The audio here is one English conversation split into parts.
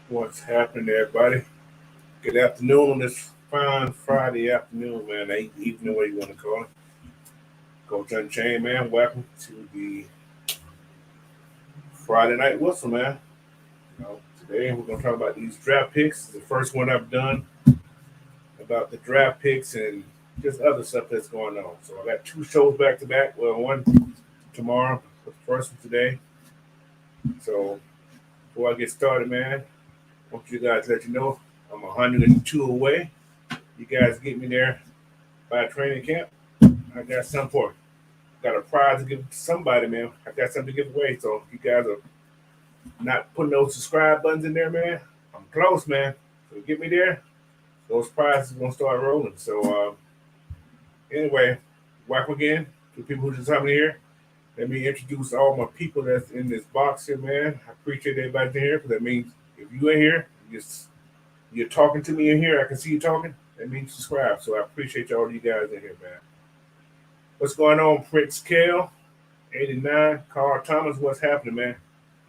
What's happening, everybody? Good afternoon on this fine Friday afternoon, man. Evening, what you want to call it. Coach Unchained, man. Welcome to the Friday Night Whistle, man. Today we're going to talk about these draft picks. It's the first one I've done about the draft picks and just other stuff that's going on. So I got two shows back to back. Well, one tomorrow, but the first one today. So before I get started, man, I want you guys to let you know I'm 102 away. You guys get me there by training camp. I got something for you. Got a prize to give to somebody, man. I got something to give away. So if you guys are not putting those subscribe buttons in there, man, I'm close, man. So get me there. Those prizes are gonna start rolling. So anyway, welcome again to the people who just coming here. Let me introduce all my people that's in this box here, man. I appreciate everybody here because that means if you in here, you're talking to me in here. I can see you talking. That means subscribe. So I appreciate all you guys in here, man. What's going on, Prince Kale? 89. Carl Thomas, what's happening, man?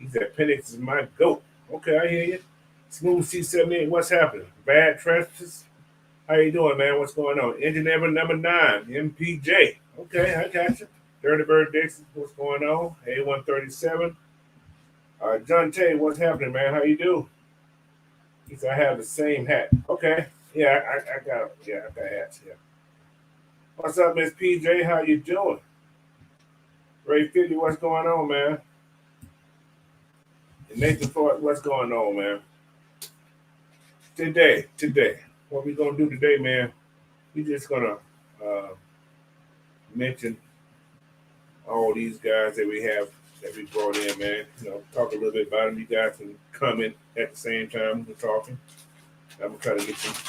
He said Penix is my GOAT. Okay, I hear you. Smooth C78, what's happening? Bad Trice, how you doing, man? What's going on? Engine number 9, MPJ. Okay, I got you. Dirty Bird Dixon, what's going on? A137. John Tay, what's happening, man? How you do? He said I have the same hat. Okay. Yeah, I got hats, yeah. What's up, Miss PJ? How you doing? Ray 50, what's going on, man? And Nathan Ford, what's going on, man? Today, what we gonna do today, man? We just gonna mention all these guys that we have that we brought in, man. Talk a little bit about them. You guys can comment at the same time we're talking. I'm gonna try to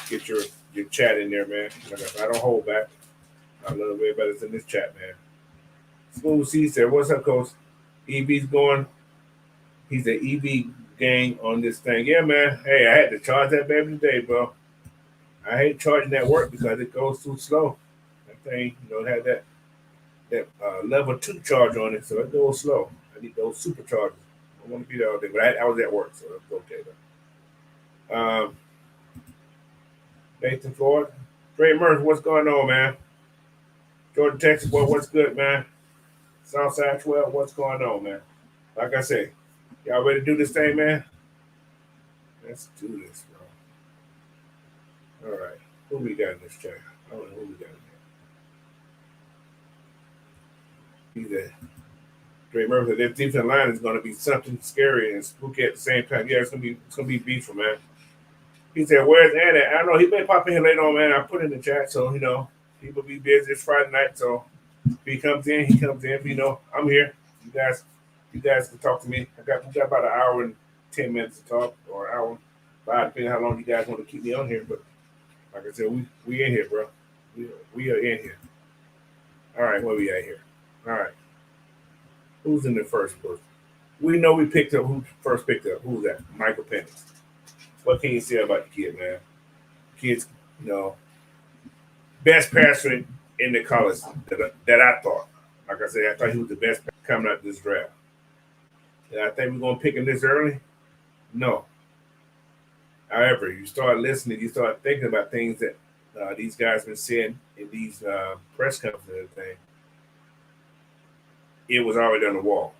get your chat in there, man. I don't hold back. I love everybody that's in this chat, man. Smooth C said, "What's up, Coach? EB's going. He's the EB gang on this thing. Yeah, man. Hey, I had to charge that baby today, bro. I hate charging that work because it goes too slow. That thing, had that level 2 charge on it, so it goes slow. I need those superchargers. I want to be there all day, but I was at work, so it's okay though. Nathan Ford, Trey Murphy, what's going on, man? Jordan, Texas, boy, what's good, man? Southside 12, what's going on, man? Like I said, y'all ready to do this thing, man? Let's do this, bro. All right. Who we got in this chat? I don't know who we got in there. He's a Dre Murphy. This defensive line is going to be something scary and spooky at the same time. Yeah, it's gonna be beeful, man. He said, "Where's Andy?" I don't know. He may pop in here later on, man. I put it in the chat, so people be busy this Friday night. So if he comes in, he comes in. I'm here. You guys can talk to me. We got about an hour and 10 minutes to talk, or an hour and 5, depending how long you guys want to keep me on here. But like I said, we in here, bro. We are in here. All right, where we at here? All right. Who's in the first person? We know we picked up who first picked up. Who's that? Michael Penix. What can you say about the kid, man? Kid's, best passer in the college that I thought. Like I said, I thought he was the best coming out of this draft. And I think we're going to pick him this early? No. However, you start listening, you start thinking about things that these guys been saying in these press conferences and everything. It was already on the wall.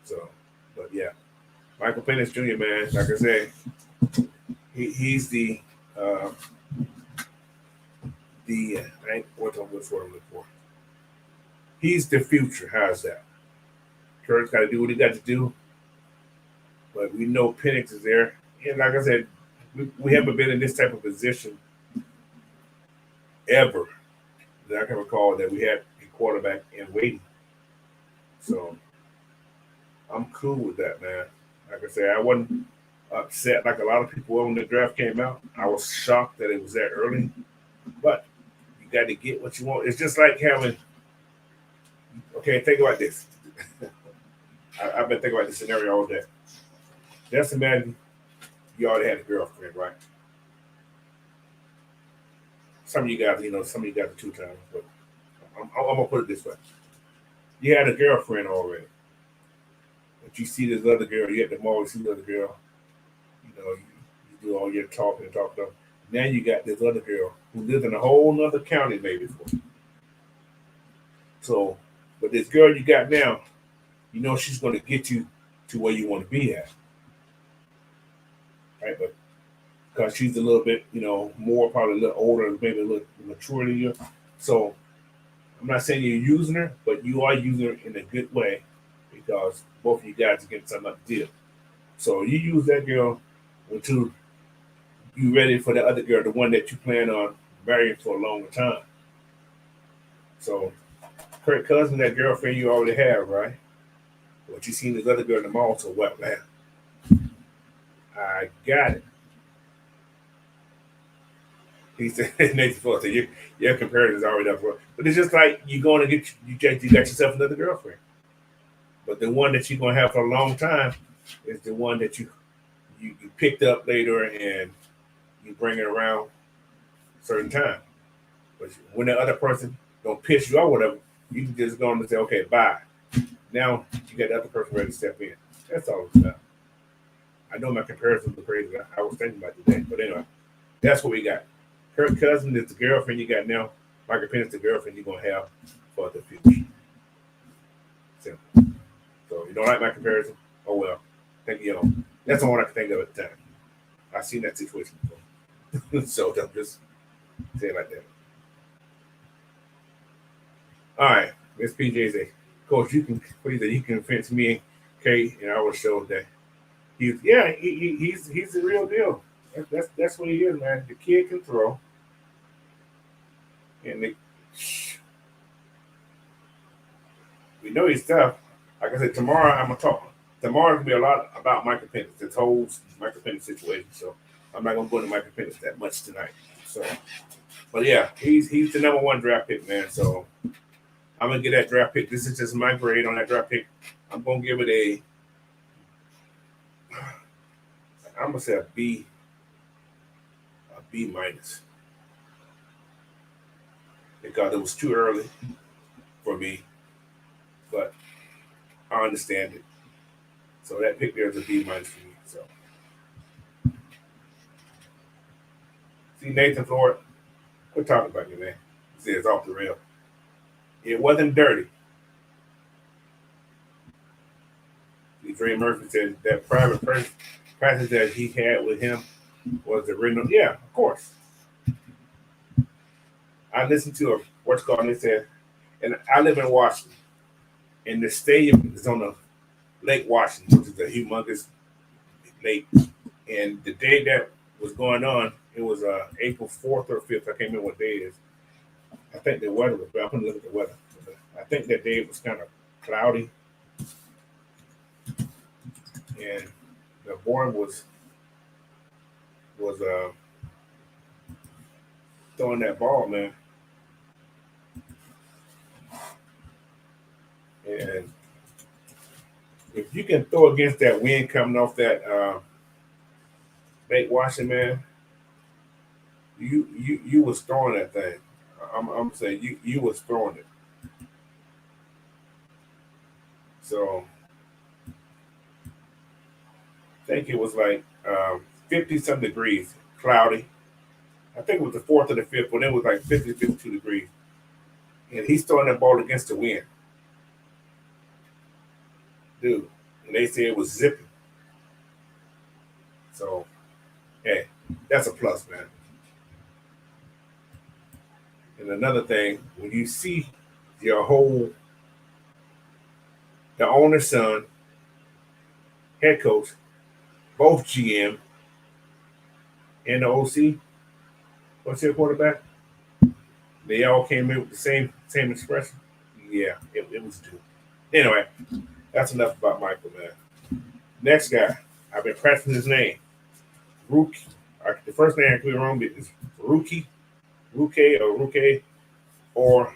So, but yeah. Michael Penix Jr., man, like I said, he's the what I'm looking for. He's the future. How's that? Kurt's got to do what he got to do, but we know Penix is there. And like I said, we haven't been in this type of position ever that I can recall that we had a quarterback in waiting. So I'm cool with that, man. Like I said, I wasn't upset like a lot of people were when the draft came out. I was shocked that it was that early, but you got to get what you want. It's just like having. Okay, think about this. I've been thinking about this scenario all day. Just imagine you already had a girlfriend, right? Some of you guys, some of you got the 2 times, but I'm gonna put it this way: you had a girlfriend already, but you see this other girl. You at the mall, you see the other girl. you're talking. Now you got this other girl who lives in a whole nother county, maybe. So, but this girl you got now, you know she's going to get you to where you want to be at, right? But because she's a little bit, more probably a little older, maybe a little mature than you. So I'm not saying you're using her, but you are using her in a good way because both of you guys are getting something up the deal. So you use that girl until you ready for the other girl, the one that you plan on marrying for a longer time. So Kirk Cousins, that girlfriend you already have, right? But you seen this other girl in the mall, so what, man? I got it. He said, Nathan Fuller said, your comparison is already up for it. But it's just like you're going to you got yourself another girlfriend. But the one that you're going to have for a long time is the one that you picked up later and you bring it around a certain time. But when the other person don't piss you off, whatever, you can just go on and say, okay, bye. Now you got the other person ready to step in. That's all it's about. I know my comparisons are crazy. I was thinking about today. But anyway, that's what we got. Kirk Cousins is the girlfriend you got now. Michael Penix is the girlfriend you're going to have for the future. Simple. So you don't like my comparison? Oh, well. Think you know. That's the one I can think of at the time. I've seen that situation before. So don't just say it like that. All right. Miss PJ say, Coach, you can convince me and Kay in our show that he's the real deal. That's what he is, man. The kid can throw. And we know he's tough. Like I said, tomorrow I'm gonna talk. Tomorrow gonna be a lot about Michael Penix, this whole Michael Penix situation. So I'm not gonna go into Michael Penix that much tonight. So, but yeah, he's the number one draft pick, man. So I'm gonna get that draft pick. This is just my grade on that draft pick. I'm gonna give it I'm gonna say a B minus. Because it was too early for me, but I understand it. So that pick there is a B minus for me. So see Nathan Ford, quit talking about me, man. He says it's off the rail. It wasn't dirty. Dre Murphy said that private practice that he had with him was the original. Yeah, of course. I listened to what's called, and they said, and I live in Washington, and the stadium is on the Lake Washington, which is a humongous lake. And the day that was going on, it was April 4th or 5th. I can't remember what day it is. I think the weather was, I'm going to look at the weather. I think that day it was kind of cloudy. And the boy was throwing that ball, man. And if you can throw against that wind coming off that Lake Washington, man, you was throwing that thing. I'm saying you was throwing it. So I think it was like 50-some degrees, cloudy. I think it was the 4th or the 5th, when it was like 50, 52 degrees. And he's throwing that ball against the wind. Dude. And they say it was zipping. So, hey, that's a plus, man. And another thing, when you see the owner's son, head coach, both GM and the OC, what's your quarterback? They all came in with the same expression. Yeah, it was due. Anyway, that's enough about Michael, man. Next guy, I've been pressing his name. Rookie. The first name I could be wrong is Rookie, or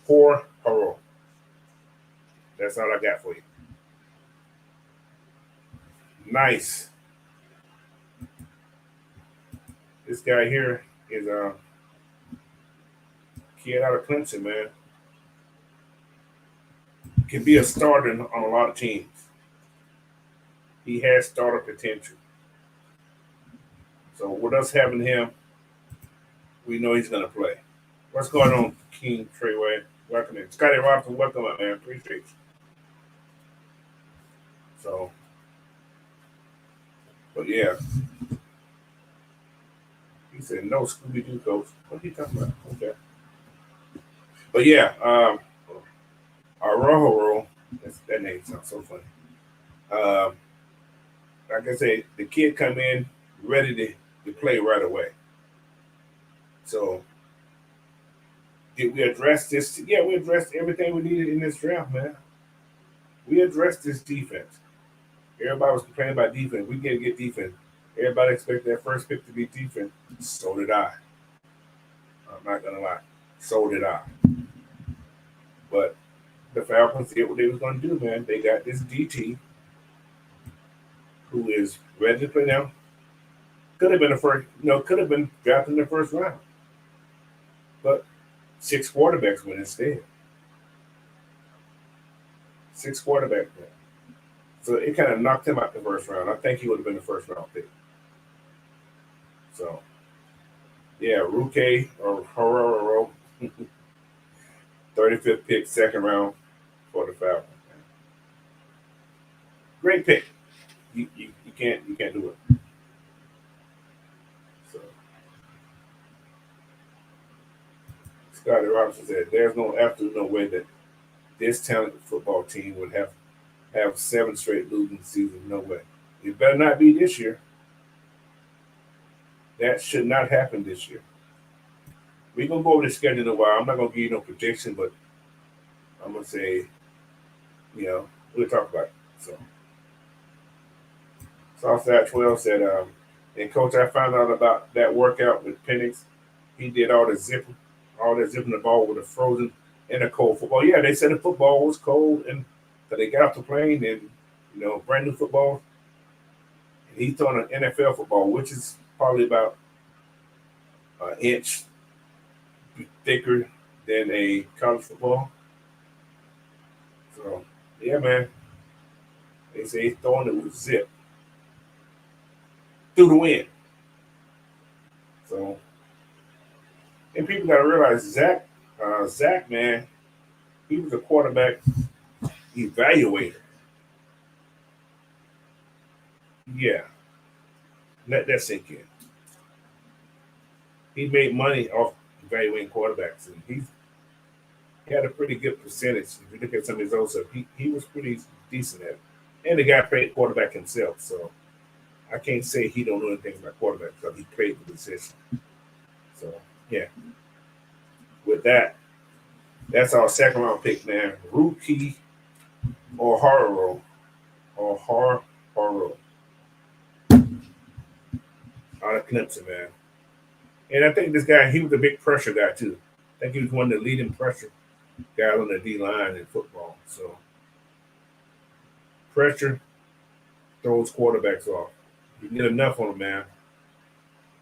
Poor Haro. That's all I got for you. Nice. This guy here is a kid out of Clemson, man. Can be a starter on a lot of teams. He has starter potential. So with us having him, we know he's gonna play. What's going on, King Treyway? Welcome in. Scotty Robinson, welcome up, man. Appreciate you. So, but yeah. He said no Scooby Doo coach. What are you talking about? Okay. But yeah, Arojo, that name sounds so funny. Like I said, the kid come in ready to play right away. So did we address this? Yeah, we addressed everything we needed in this draft, man. We addressed this defense. Everybody was complaining about defense. We can't get defense. Everybody expected that first pick to be defense. So did I. I'm not gonna lie. So did I. But the Falcons did what they was gonna do, man. They got this DT who is ready to play now. Could have been the first, could have been drafted in the first round. But 6 quarterbacks went instead. 6 quarterbacks went. So it kind of knocked him out the first round. I think he would have been the first round pick. So, yeah, Ruke or Horror, 35th pick, second round for the Falcons. Great pick. You can't do it. So, Scotty Robinson said, "There's no absolutely no way that this talented football team would have 7 straight losing seasons. No way. It better not be this year. That should not happen this year. We're gonna go over the schedule in a while. I'm not gonna give you no prediction, but I'm gonna say, we'll talk about it. So, Southside 12 said, and coach, I found out about that workout with Penix. He did all that zipping the ball with a frozen and a cold football. Yeah, they said the football was cold, and so they got off the plane and brand new football. And he's throwing an NFL football, which is probably about an inch thicker than a college football. So yeah, man. They say he's throwing it with zip through the wind. So, and people got to realize Zach, man, he was a quarterback evaluator. Yeah, let that sink in. He made money off evaluating quarterbacks, and he had a pretty good percentage. If you look at some of his old stuff, he was pretty decent at it. And the guy played quarterback himself, so I can't say he don't know anything about quarterback because he played the position. So yeah, with that, that's our second round pick, man. Rookie or Horror or Horror out of Clemson, man. And I think this guy, he was a big pressure guy too. I think he was one of the leading pressure guys on the D line in football. So pressure throws quarterbacks off. You get enough on them, man.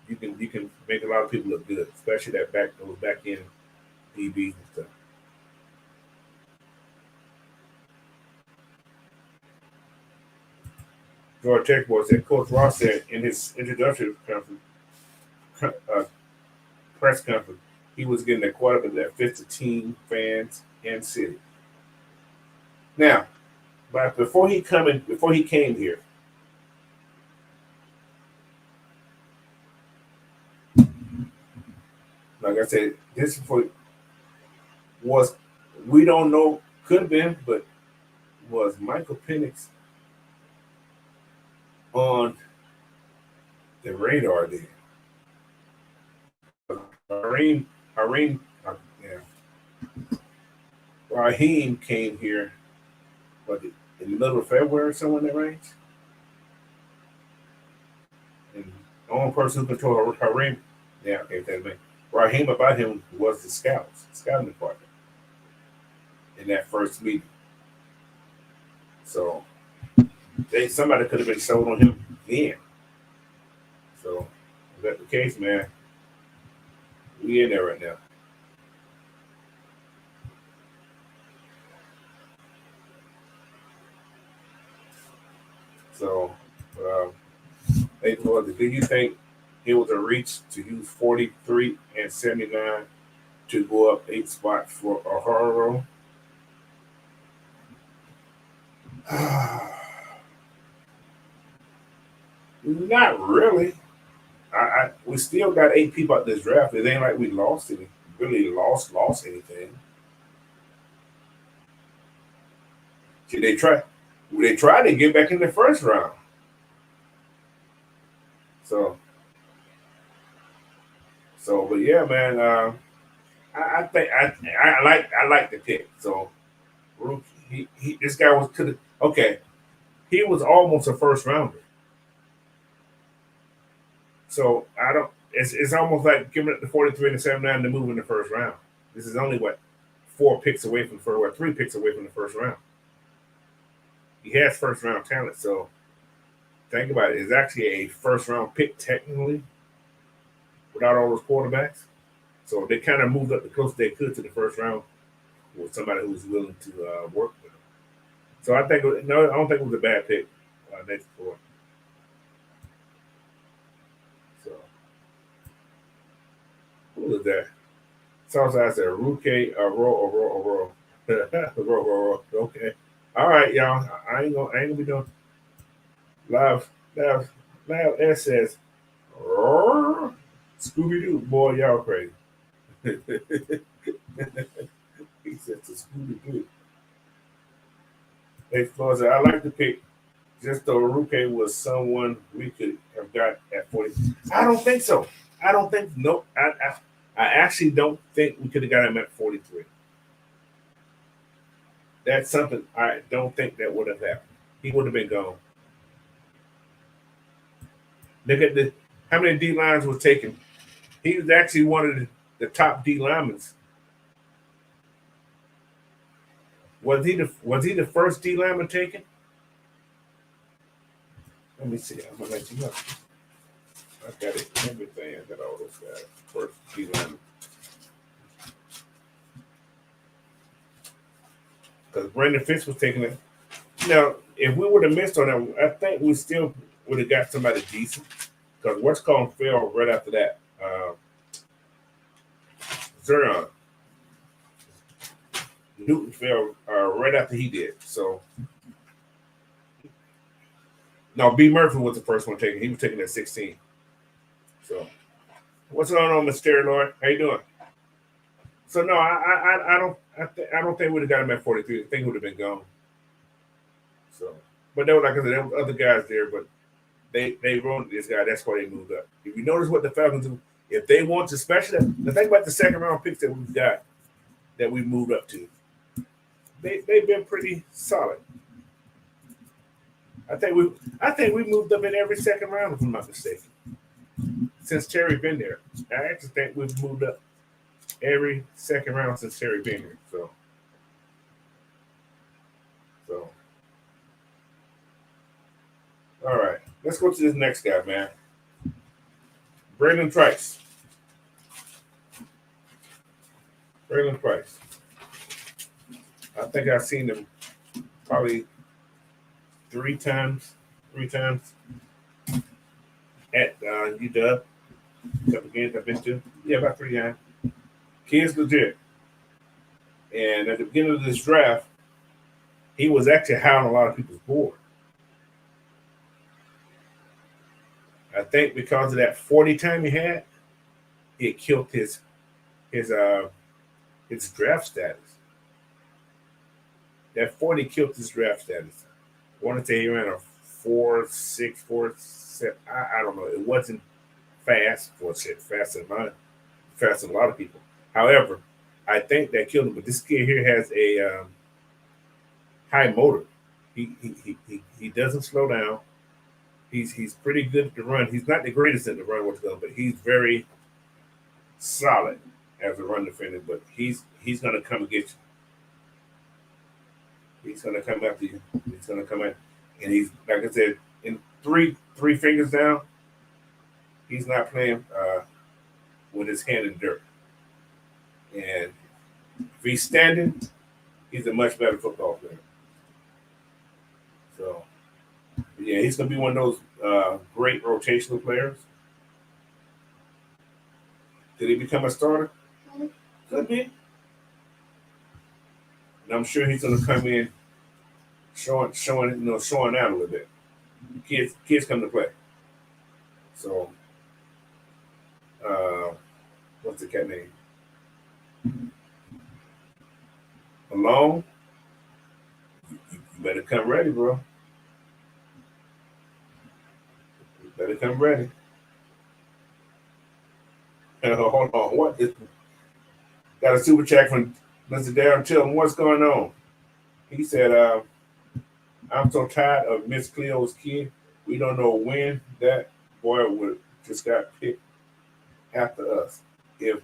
You can make a lot of people look good, especially those back end DBs and stuff. George Tech boy said Coach Ross said in his introductory press conference, he was getting a quarterback that fits the team, fans, and city. Now, but before he came here, like I said, this was we don't know, could have been, but was Michael Penix on the radar there? Raheem came here, in the middle of February, somewhere in that range. And the only person who controlled Raheem, Raheem about him was the scouting department in that first meeting. So somebody could have been sold on him then. So if that's the case, man, we in there right now. So, do you think It was a reach to use 43 and 79 to go up 8 spots for a horror. Not really. We still got 8 people at this draft. It ain't like we lost anything. See, they tried to get back in the first round. But yeah, man. I think I like the pick. So this guy was to the okay. He was almost a first rounder. So I don't. It's almost like giving it the 43 and the 79 to move in the first round. This is only what 4 picks away from the first, or 3 picks away from the first round. He has first round talent, so think about it. It's actually a first round pick technically, without all those quarterbacks. So they kind of moved up the closest they could to the first round with somebody who was willing to work with them. So I think I don't think it was a bad pick next four. So who was that? Southside said Ruke roll. Okay. All right, y'all. I ain't gonna be doing live. S says Scooby Doo. Boy, y'all crazy. He said to Scooby Doo. Hey, Flores, I like to pick just though Ruke was someone we could have got at 40. I don't think so. I don't think no. I actually don't think we could have got him at 43. That's something I don't think that would have happened. He would have been gone. Look at how many D lines were taken. He was actually one of the top D linemen. Was he the first D lineman taken? Let me see. I'm gonna let you know. I got it. Everything. I got all those guys. First D lineman. Because Brandon Fitz was taking it. Now, if we would have missed on that, I think we still would have got somebody decent. Because what's called fell right after that. Zurion. Newton fell right after he did. So, no, B. Murphy was the first one taken. He was taken at 16. So, what's going on, Mr. Lord? How you doing? So no, I don't think we would have got him at 43. I think he would have been gone. So, but there was like I said, there was other guys there, but they wrote this guy. That's why they moved up. If you notice what the Falcons do, if they want to, especially the thing about the second round picks that we've got, that we moved up to, they've been pretty solid. I think we moved up in every second round, if I'm not mistaken. Since Terry been there, I actually think we've moved up every second round since Terry been here. So all right, let's go to this next guy, man. Bralen Trice. I think I've seen him probably three times at UW. A couple games I've been to. Yeah, about 3 times. Kid's legit. And at the beginning of this draft, he was actually high on a lot of people's board. I think because of that 40 time he had, it killed his draft status. That 40 killed his draft status. I want to say he ran a 4.6, 4.7. I don't know. It wasn't fast for shit, faster than a lot of people. However, I think that killed him. But this kid here has a high motor. He doesn't slow down. He's pretty good at the run. He's not the greatest at the run with the gun, but he's very solid as a run defender. But he's gonna come and get you. He's gonna come after you. He's gonna come in, and he's like I said, in three fingers down. He's not playing with his hand in dirt. And if he's standing, he's a much better football player. So, yeah, he's going to be one of those great rotational players. Could he become a starter? Could be. And I'm sure he's going to come in showing out a little bit. Kids come to play. So, what's the cat name? Malone. You better come ready, bro. You better come ready. Hold on. What is got a super chat from Mr. Darren Tillman. What's going on? He said, I'm so tired of Miss Cleo's kid. We don't know when that boy would just got picked after us. If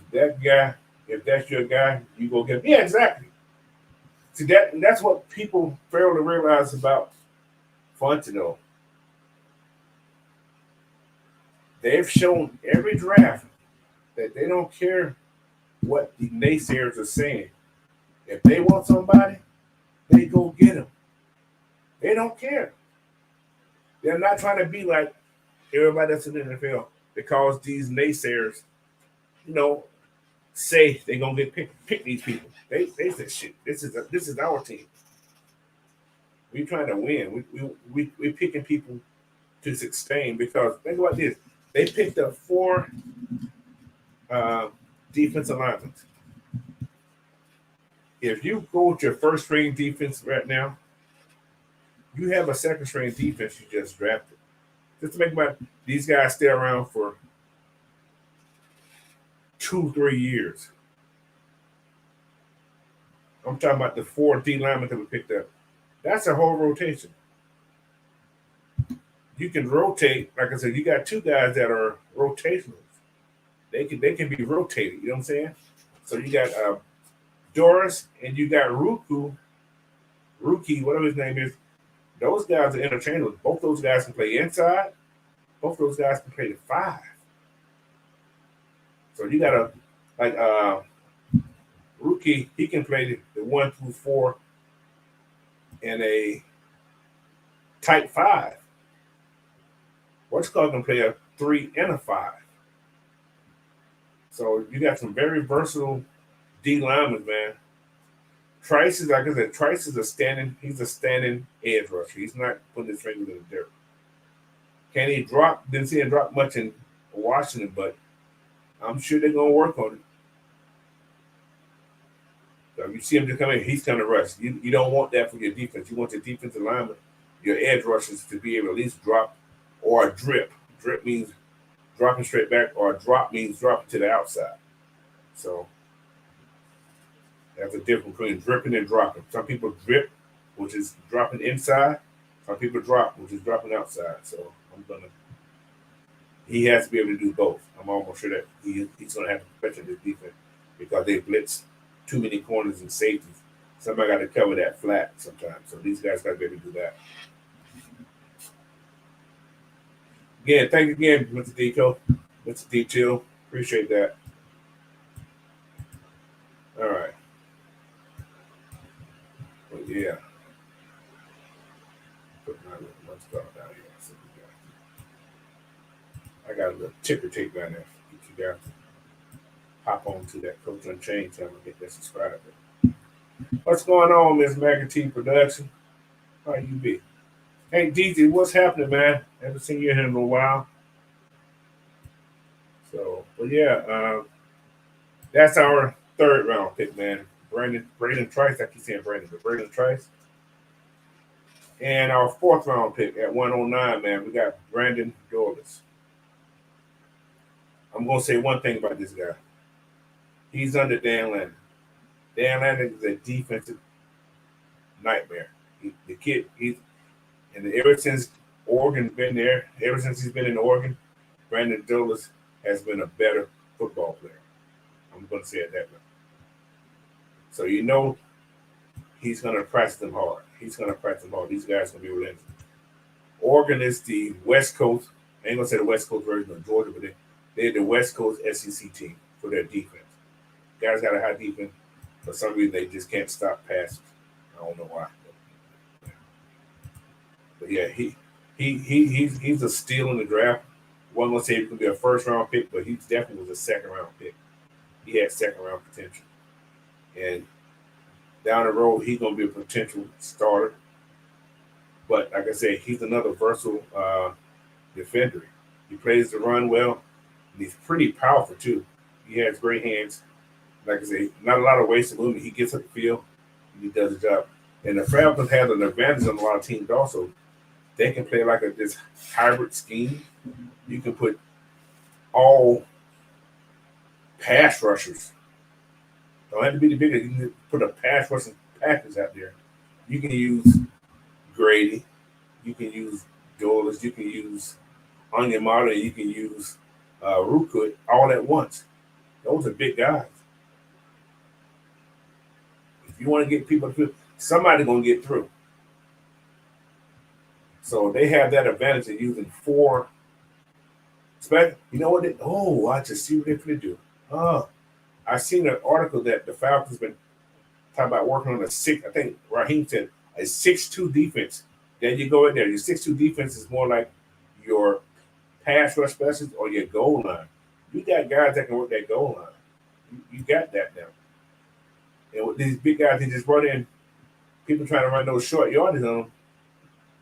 that's your guy, you go get him. Yeah, exactly. See that's what people fail to realize about Fontenot. They've shown every draft that they don't care what the naysayers are saying. If they want somebody, they go get them. They don't care. They're not trying to be like everybody that's in the NFL because these naysayers, say they're gonna pick these people. They said shit. This is our team. We're trying to win. We picking people to sustain because think about this. They picked up 4 defensive linemen. If you go with your first string defense right now, you have a second string defense you just drafted. Just to make these guys stay around for 2-3 years. I'm talking about the 4 D linemen that we picked up. That's a whole rotation. You can rotate, like I said, you got 2 guys that are rotationals. They can be rotated, you know what I'm saying? So you got Dorlus and you got Rookie, whatever his name is. Those guys are interchangeable. Both those guys can play inside. Both those guys can play the 5. So you got Rookie, he can play the 1 through 4 in a type 5. What's called can play a 3 and a 5. So you got some very versatile D linemen, man. Trice is, like I said, Trice is he's a standing edge rusher. He's not putting his fingers in the dirt. Can he drop? Didn't see him drop much in Washington, but I'm sure they're gonna work on it. So you see him just come in, he's gonna rush. You don't want that for your defense. You want your defensive lineman, your edge rushers to be able to at least drop or drip. Drip means dropping straight back, or drop means dropping to the outside. So that's a difference between dripping and dropping. Some people drip, which is dropping inside. Some people drop, which is dropping outside. So he has to be able to do both. I'm almost sure that he's going to have to pressure this defense because they blitz too many corners and safeties. Somebody got to cover that flat sometimes. So these guys got to be able to do that. Again, thank you again, Mr. Deco, Mr. Detail. Appreciate that. All right. Well, yeah. Put my little stuff down here. So I got a little ticker tape down there. Get you guys to hop on to that Coach Unchained channel and hit that subscribe button. What's going on, Miss Maggie Production? How you be? Hey, DZ, what's happening, man? Haven't seen you here in a while. So, well, yeah, that's our 3rd round pick, man. Bralen Trice. I keep saying Brandon, but Bralen Trice. And our 4th round pick at 109, man, we got Brandon Dorlus. I'm going to say one thing about this guy. He's under Dan Lanning. Dan Lanning is a defensive nightmare. The kid, ever since Oregon's been there, ever since he's been in Oregon, Brandon Dorlus has been a better football player. I'm going to say it that way. So he's going to press them hard. He's going to press them hard. These guys are going to be relentless. Oregon is the West Coast. I ain't going to say the West Coast version of Georgia, but they're the West Coast SEC team for their defense. Guys got a high defense. For some reason, they just can't stop passes. I don't know why. But yeah, he's a steal in the draft. wasn't gonna say he could be a first round pick, but he definitely was a second round pick. He had second round potential, and down the road he's gonna be a potential starter. But like I said, he's another versatile defender. He plays the run well, and he's pretty powerful too. He has great hands. Like I say, not a lot of wasted movement. He gets up the field, and he does the job. And the Falcons have an advantage on a lot of teams also. They can play like this hybrid scheme. You can put all pass rushers. Don't have to be the biggest. You can put a pass rushing package out there. You can use Grady. You can use Dorlus. You can use Onyemata. You can use Rukut all at once. Those are big guys. If you want to get people through, somebody's going to get through. So they have that advantage of using four. You know what? I just see what they're going to do. I seen an article that the Falcons been talking about working on a six. I think Raheem said a 6-2 defense. There you go in there. Your 6-2 defense is more like your pass rush specialist or your goal line. You got guys that can work that goal line. You got that now. And with these big guys, they just run in. People trying to run those short yardage on them.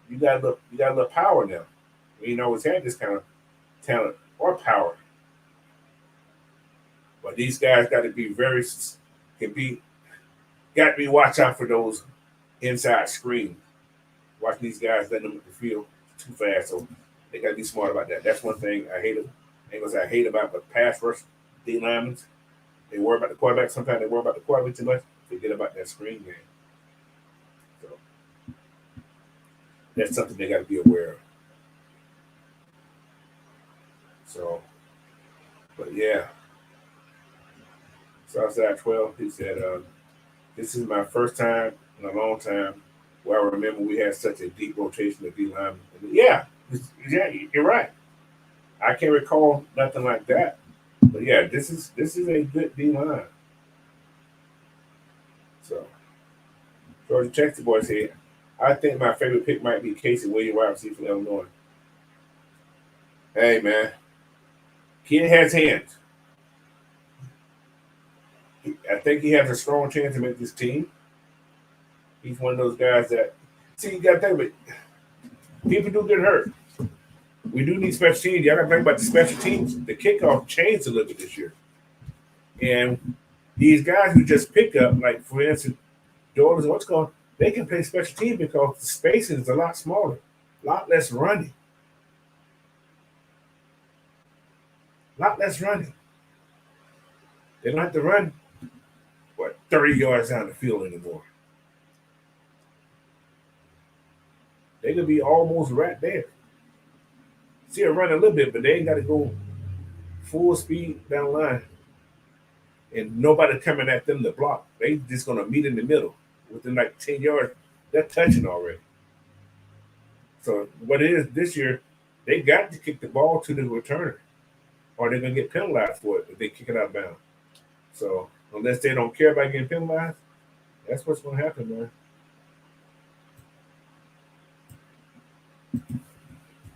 You got a little power now. You always had this kind of talent or power. But these guys got to be got to be watch out for those inside screens. Watch these guys letting them at the field too fast. So they got to be smart about that. That's one thing I hate. I hate about the pass rush D linemen. They worry about the quarterback. Sometimes they worry about the quarterback too much. Forget about that screen game. So that's something they got to be aware of. So, but yeah. Southside 12, he said, this is my first time in a long time where I remember we had such a deep rotation of D linemen. Yeah, you're right. I can't recall nothing like that. But yeah, this is a good D line. So Georgia Texas boy said, I think my favorite pick might be Casey Williams, wide receiver from Illinois. Hey man, kid has hands. I think he has a strong chance to make this team. He's one of those guys that you got to think about it. People do get hurt. We do need special teams. Y'all got to think about the special teams. The kickoff changed a little bit this year. And these guys who just pick up, like for instance, Dorlus, they can play special teams because the spacing is a lot smaller, a lot less running. They don't have to run 30 yards down the field anymore. They could be almost right there. See them run a little bit, but they ain't got to go full speed down the line. And nobody coming at them to block. They just going to meet in the middle within like 10 yards. They're touching already. So what it is this year, they got to kick the ball to the returner, or they're going to get penalized for it if they kick it out of bounds. So unless they don't care about getting penalized, that's what's going to happen, man.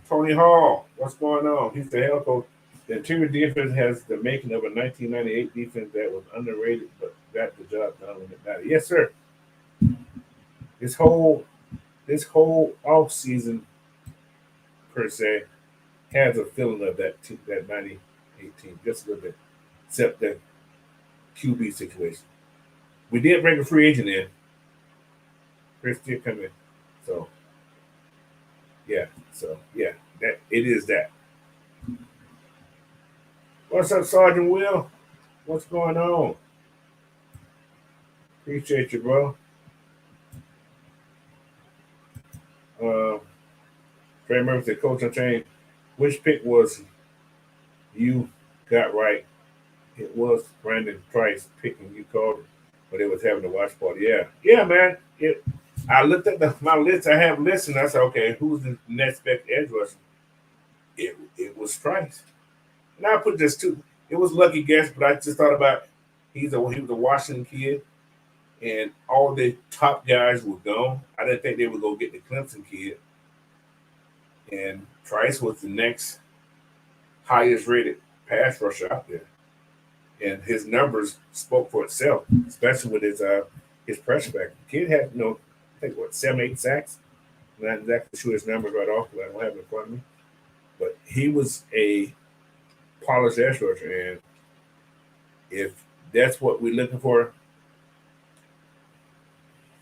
Tony Hall, what's going on? He's the head coach. The interior defense has the making of a 1998 defense that was underrated, but got the job done when it mattered. Yes, sir. This whole off season per se has a feeling of that 98 team, just a little bit, except the QB situation. We did bring a free agent in. Chris did come in, so yeah, that it is that. What's up, Sergeant Will? What's going on? Appreciate you, bro. Trey Murphy said, Coach Unchained, which pick was you got right? It was Brandon Trice picking. You called it, but it was having a watch party. Yeah, man. I looked at my list. I have listened. I said, okay, who's the next best edge rusher? It was Trice. And I put this too. It was lucky guess, but I just thought about he was a Washington kid, and all the top guys were gone. I didn't think they would go get the Clemson kid. And Trice was the next highest rated pass rusher out there, and his numbers spoke for itself, especially with his pressure back. The kid had I think 7, 8 sacks. I'm not exactly sure his numbers right off, but I don't have it in front of me. But he was a polished edge rusher, and if that's what we're looking for,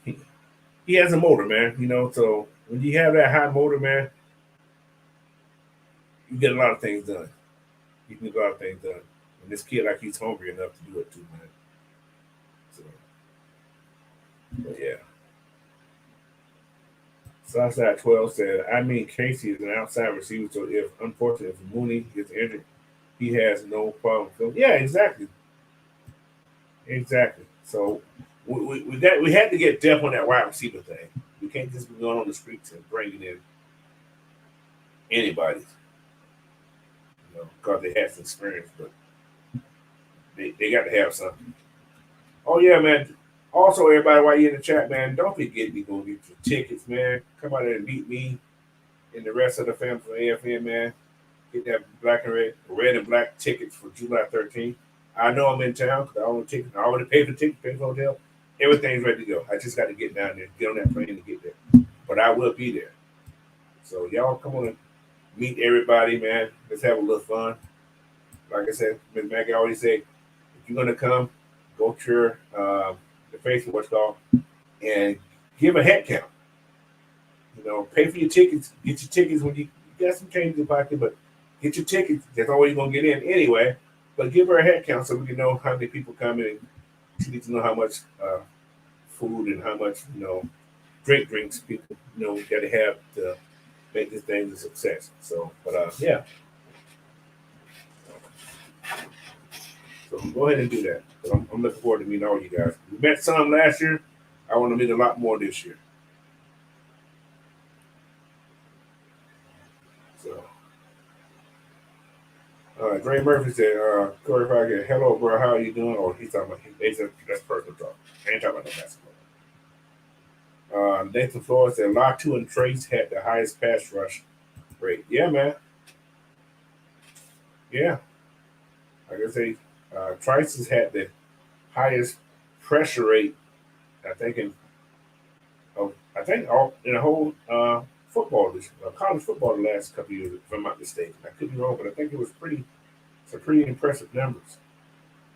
he has a motor, man. So when you have that high motor, man, you get a lot of things done. You can get a lot of things done. And this kid, like, he's hungry enough to do it too, man. So, but yeah. Southside 12 said, I mean, Casey is an outside receiver, so unfortunately, if Mooney gets injured, he has no problem. Yeah, exactly. Exactly. So we had to get depth on that wide receiver thing. We can't just be going on the streets and bringing in anybody, because they had some experience, but they got to have something. Oh yeah, man. Also, everybody, while you're in the chat, man, don't forget you're gonna get your tickets, man. Come out there and meet me and the rest of the family from AFN, man. Get that red and black tickets for July 13th. I know I'm in town because I already paid for the ticket, paid for the hotel. Everything's ready to go. I just got to get down there, get on that plane and get there. But I will be there. So y'all come on and meet everybody, man. Let's have a little fun. Like I said, Ms. Maggie always say, if you're gonna come, go to the Facebook, what's called, and give a head count. Pay for your tickets. Get your tickets when you got some change in your pocket, but get your tickets. That's all you're gonna get in anyway. But give her a head count so we can know how many people come in. She needs to know how much food and how much drinks people got to have to make this thing a success. So, but yeah. So go ahead and do that. I'm looking forward to meeting all you guys. We met some last year. I want to meet a lot more this year. So, Dre Murphy said, Corey Parker, hello, bro. How are you doing? Oh, he's talking about that's personal talk. I ain't talking about no basketball. Nathan Flores said, Latu and Trice had the highest pass rush rate. Yeah, man. Yeah. Like I say, Trice has had the highest pressure rate, I think, in the whole football, college football, the last couple of years, if I'm not mistaken. I could be wrong, but I think it was some pretty impressive numbers.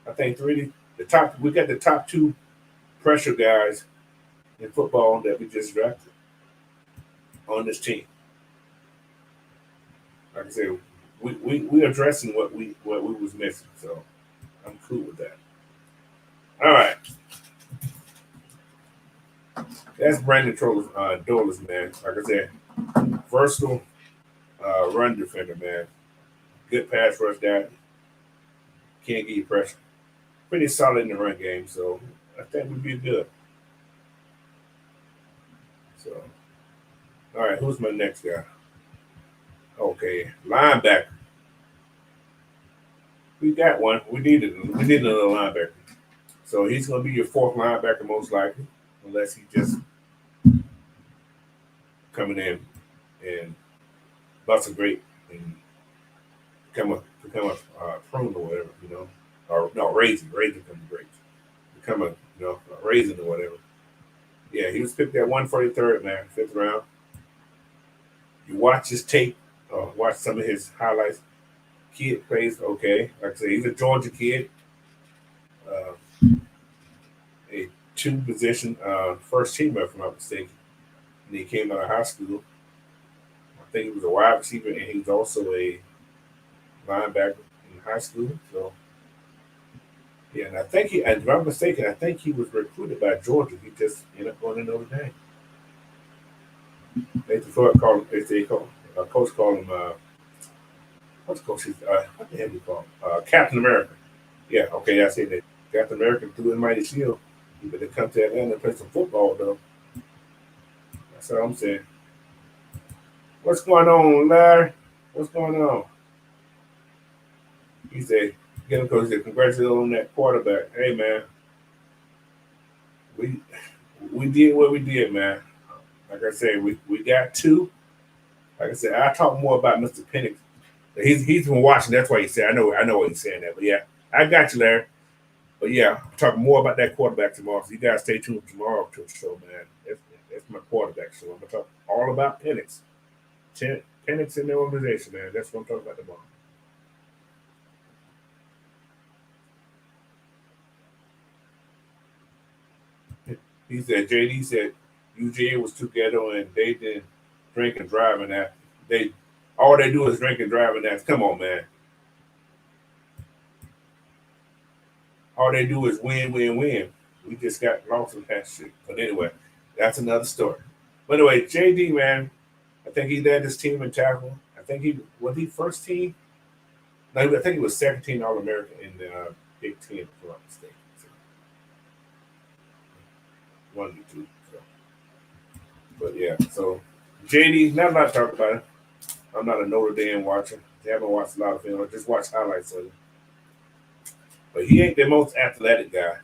I think we got the top 2 pressure guys in football that we just drafted on this team. Like I said, we addressing what we was missing, so I'm cool with that. All right. That's Brandon Dorlus, man. Like I said, versatile run defender, man. Good pass rush guy. Can't get you pressure. Pretty solid in the run game, so I think we'd be good. So, all right, who's my next guy? Okay, linebacker. We got one. We need another linebacker. So he's going to be your 4th linebacker most likely, unless he just coming in and bust a great and become a prune or whatever, or no, raisin from the grapes, become a raisin or whatever. Yeah, he was picked at 143rd, man, 5th round. You watch his tape, watch some of his highlights. Kid plays okay. Like I say, he's a Georgia kid. A 2-position first teamer, if I'm not mistaken. And he came out of high school. I think he was a wide receiver, and he was also a linebacker in high school. So, yeah, and I think if I'm not mistaken, I think he was recruited by Georgia. He just ended up going to Notre Dame. Nathan Floyd coach called him, what's coach? What the hell do you call him? Captain America. Yeah, okay, I say that. Captain America threw his mighty shield. He better come to Atlanta and play some football, though. That's what I'm saying. What's going on, Larry? What's going on? He said, get him, coach. He said, congratulations on that quarterback. Hey, man. We did what we did, man. Like I said, we got 2. Like I said, I talk more about Mr. Penix He's been watching. That's why he said. I know what he's saying that. But yeah, I got you, Larry. But yeah, I'll talk more about that quarterback tomorrow. So you guys stay tuned tomorrow to the show, man. That's my quarterback show. I'm gonna talk all about Penix. Penix in the organization, man. That's what I'm talking about tomorrow. He said JD said UGA was too ghetto and they didn't drink and drive and that. They all they do is drink and drive and that. Come on, man. All they do is win, win, win. We just got lost in that shit. But anyway, that's another story. But anyway, JD, man, I think he led his team in tackle. I think he was he first team. No, I think he was second team All American in the Big Ten, if I'm not mistaken. So, one of the two. So. But yeah, so JD, not a lot to talk about it. I'm not a Notre Dame watcher. I haven't watched a lot of film. I just watched highlights of it. But he ain't the most athletic guy.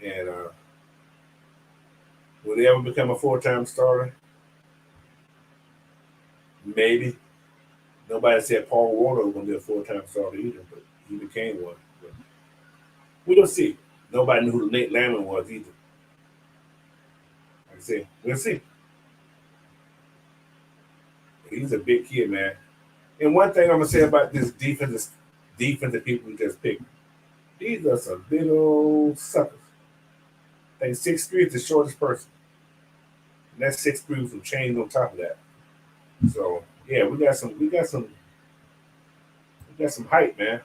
And will he ever become a full-time starter? Maybe. Nobody said Paul Warner was going to be a full-time starter either, but he became one. But we'll see. Nobody knew who Nate Landman was either. Like I said, we'll see. He's a big kid, man. And one thing I'm gonna say about this defensive people we just picked, these are some big old suckers. I think 6'3" is the shortest person. And that's 6'3" with some chains on top of that. So yeah, we got some height, man.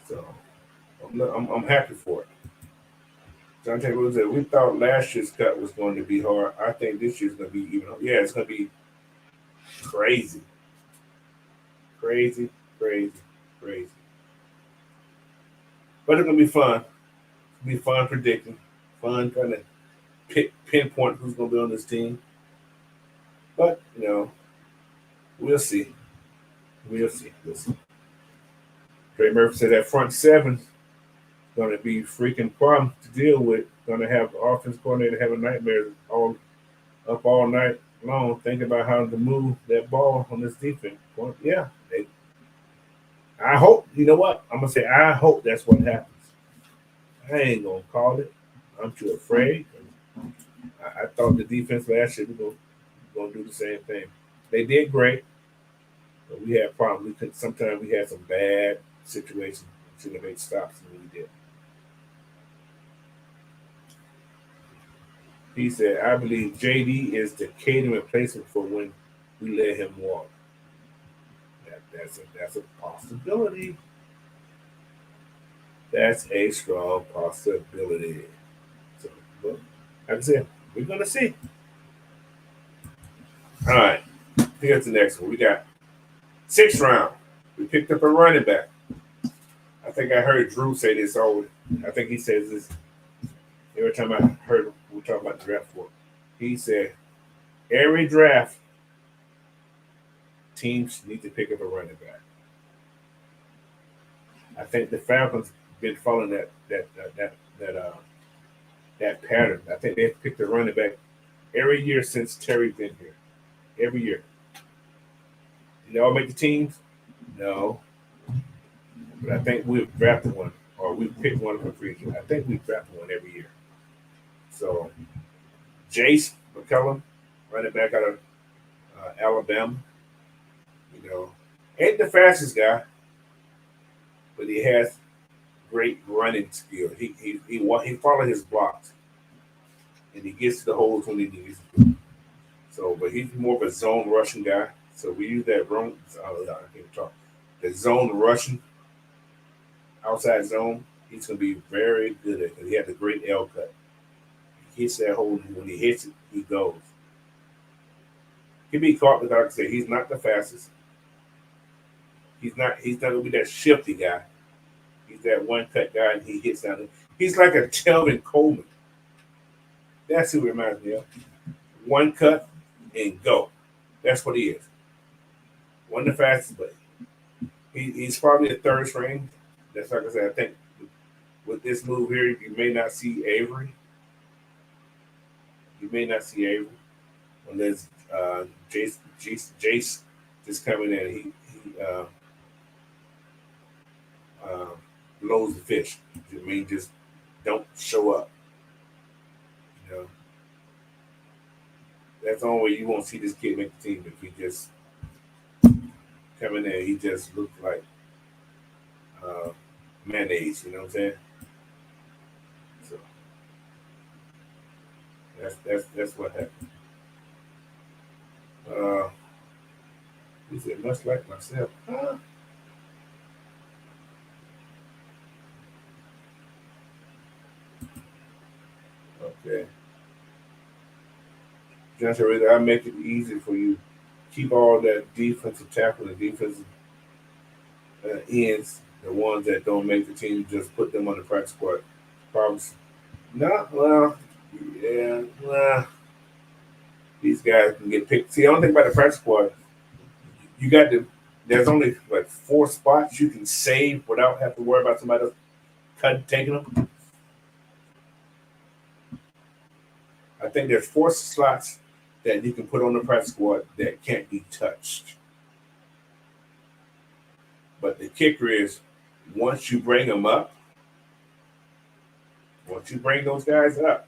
So I'm happy for it. John Taylor said we thought last year's cut was going to be hard. I think this year's going to be even. Yeah, it's going to be crazy, crazy, crazy, crazy. But it's going to be fun. It'll be fun predicting, fun kind of pinpoint who's going to be on this team. But we'll see. We'll see. We'll see. Trey Murphy said that front seven is going to be freaking problem to deal with. Going to have the offense coordinator having nightmares all night long, thinking about how to move that ball on this defense. Well, yeah, I hope. You know what? I'm gonna say I hope that's what happens. I ain't gonna call it. I'm too afraid. I thought the defense last year was gonna do the same thing. They did great, but we had problems. Sometimes we had some bad situations. Should have made stops, and we did. He said, "I believe JD is the catering replacement for when we let him walk. That's a possibility. That's a strong possibility." So, but, like I said, we're gonna see. All right, here's the next one. We got 6th round. We picked up a running back. I think I heard Drew say this always. I think he says this every time I heard him. We talk about the draft for. He said every draft teams need to pick up a running back. I think the Falcons been following that pattern. I think they've picked a running back every year since Terry been here. Every year. Did they all make the teams? No. But I think we've drafted one, or we've picked one for free agent. I think we've drafted one every year. So, Jace McCullum, running back out of Alabama, ain't the fastest guy, but he has great running skill. He follows his blocks, and he gets to the holes when he needs to. So, but he's more of a zone rushing guy. So we use that wrong. I can't talk. The zone rushing, outside zone. He's going to be very good at it because he has a great L cut. He hits that hole, and when he hits it, he goes. He'll be caught with, like I say, he's not the fastest. He's not going to be that shifty guy. He's that one cut guy, and he hits down. He's like a Telvin Coleman. That's who he reminds me of. One cut and go. That's what he is. One of the fastest, but he's probably a third string. That's like I said. I think with this move here, you may not see Avery. You may not see Avery. unless Jace just coming in. He uh, loads the fish. I mean, just don't show up. You know, that's the only way you won't see this kid make the team if he just come in there. He just looks like uh, mayonnaise. You know what I'm saying? So that's what happened. He said, much like myself. Huh? Okay. Johnson, I make it easy for you. Keep all that defensive tackle and defensive ends, the ones that don't make the team, just put them on the practice squad. Problems. No, well, yeah, well, these guys can get picked. See, the only thing about the practice squad, you got to. There's only like 4 spots you can save without having to worry about somebody else taking them. I think there's 4 slots that you can put on the practice squad that can't be touched. But the kicker is, once you bring them up, once you bring those guys up,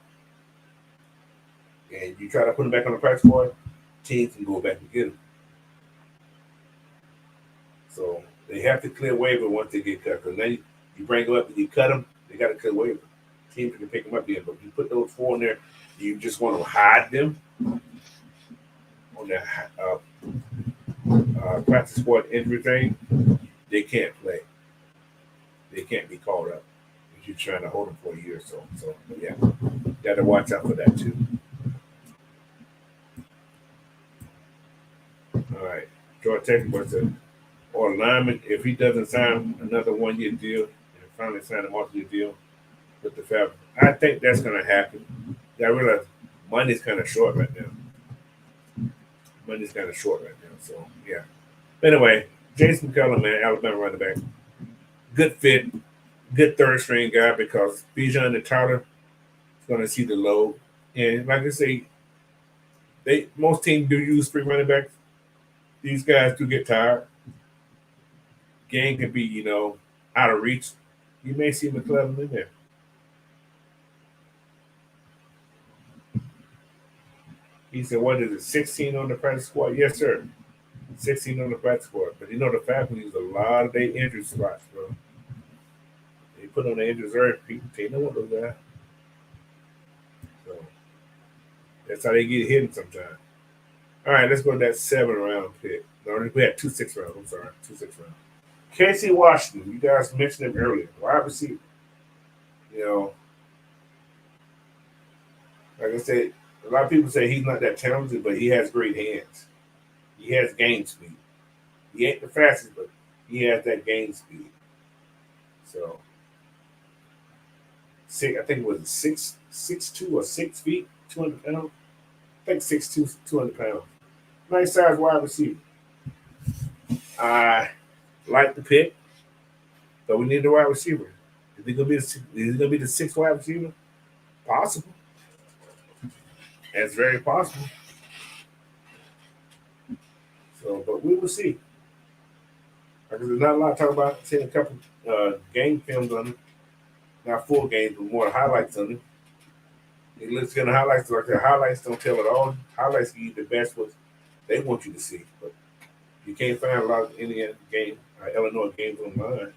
and you try to put them back on the practice squad, teams can go back and get them. So they have to clear waiver once they get cut. Because then you bring them up and you cut them, they got to clear waiver. Teams can pick them up again. But if you put those 4 in there, you just want to hide them on that practice squad injury thing, they can't play. They can't be called up if you're trying to hold them for a year or so. So, yeah, got to watch out for that, too. All right. George Texas said, or lineman, if he doesn't sign another 1-year deal and finally sign a multi-year deal with the Falcons, I think that's going to happen. I realize money's kind of short right now. Money's kind of short right now. So, yeah. Anyway, Jason McCullough, man, Alabama running back. Good fit, good third string guy because Bijan and Tyler is going to see the load. And like I say, most teams do use 3 running backs. These guys do get tired. Game can be, out of reach. You may see McClellan in there. He said, what is it, 16 on the practice squad? Yes, sir. 16 on the practice squad. But the Falcons use a lot of their injury spots, bro. They put on the injury reserve. People take no one of those guys. So that's how they get hidden sometimes. All right, let's go to that 7th-round pick. No, we had 2 6th-rounds. I'm sorry, 2 6th-rounds. Casey Washington, you guys mentioned him earlier. Wide receiver. Like I said, a lot of people say he's not that talented, but he has great hands. He has game speed. He ain't the fastest, but he has that game speed. So, I think it was 6'2" or 6 feet, 200 pounds. I think 6'2", 200 pounds. Nice size wide receiver. I like the pick, but we need a wide receiver. Is he gonna be the 6th wide receiver? Possible. That's very possible. So, but we will see. Because there's not a lot to talk about. I've seen a couple game films on it. Not full games, but more highlights on it. It looks good in highlights. Like the highlights don't tell it all. Highlights give you the best what they want you to see. But you can't find a lot of Indiana game, Illinois games online.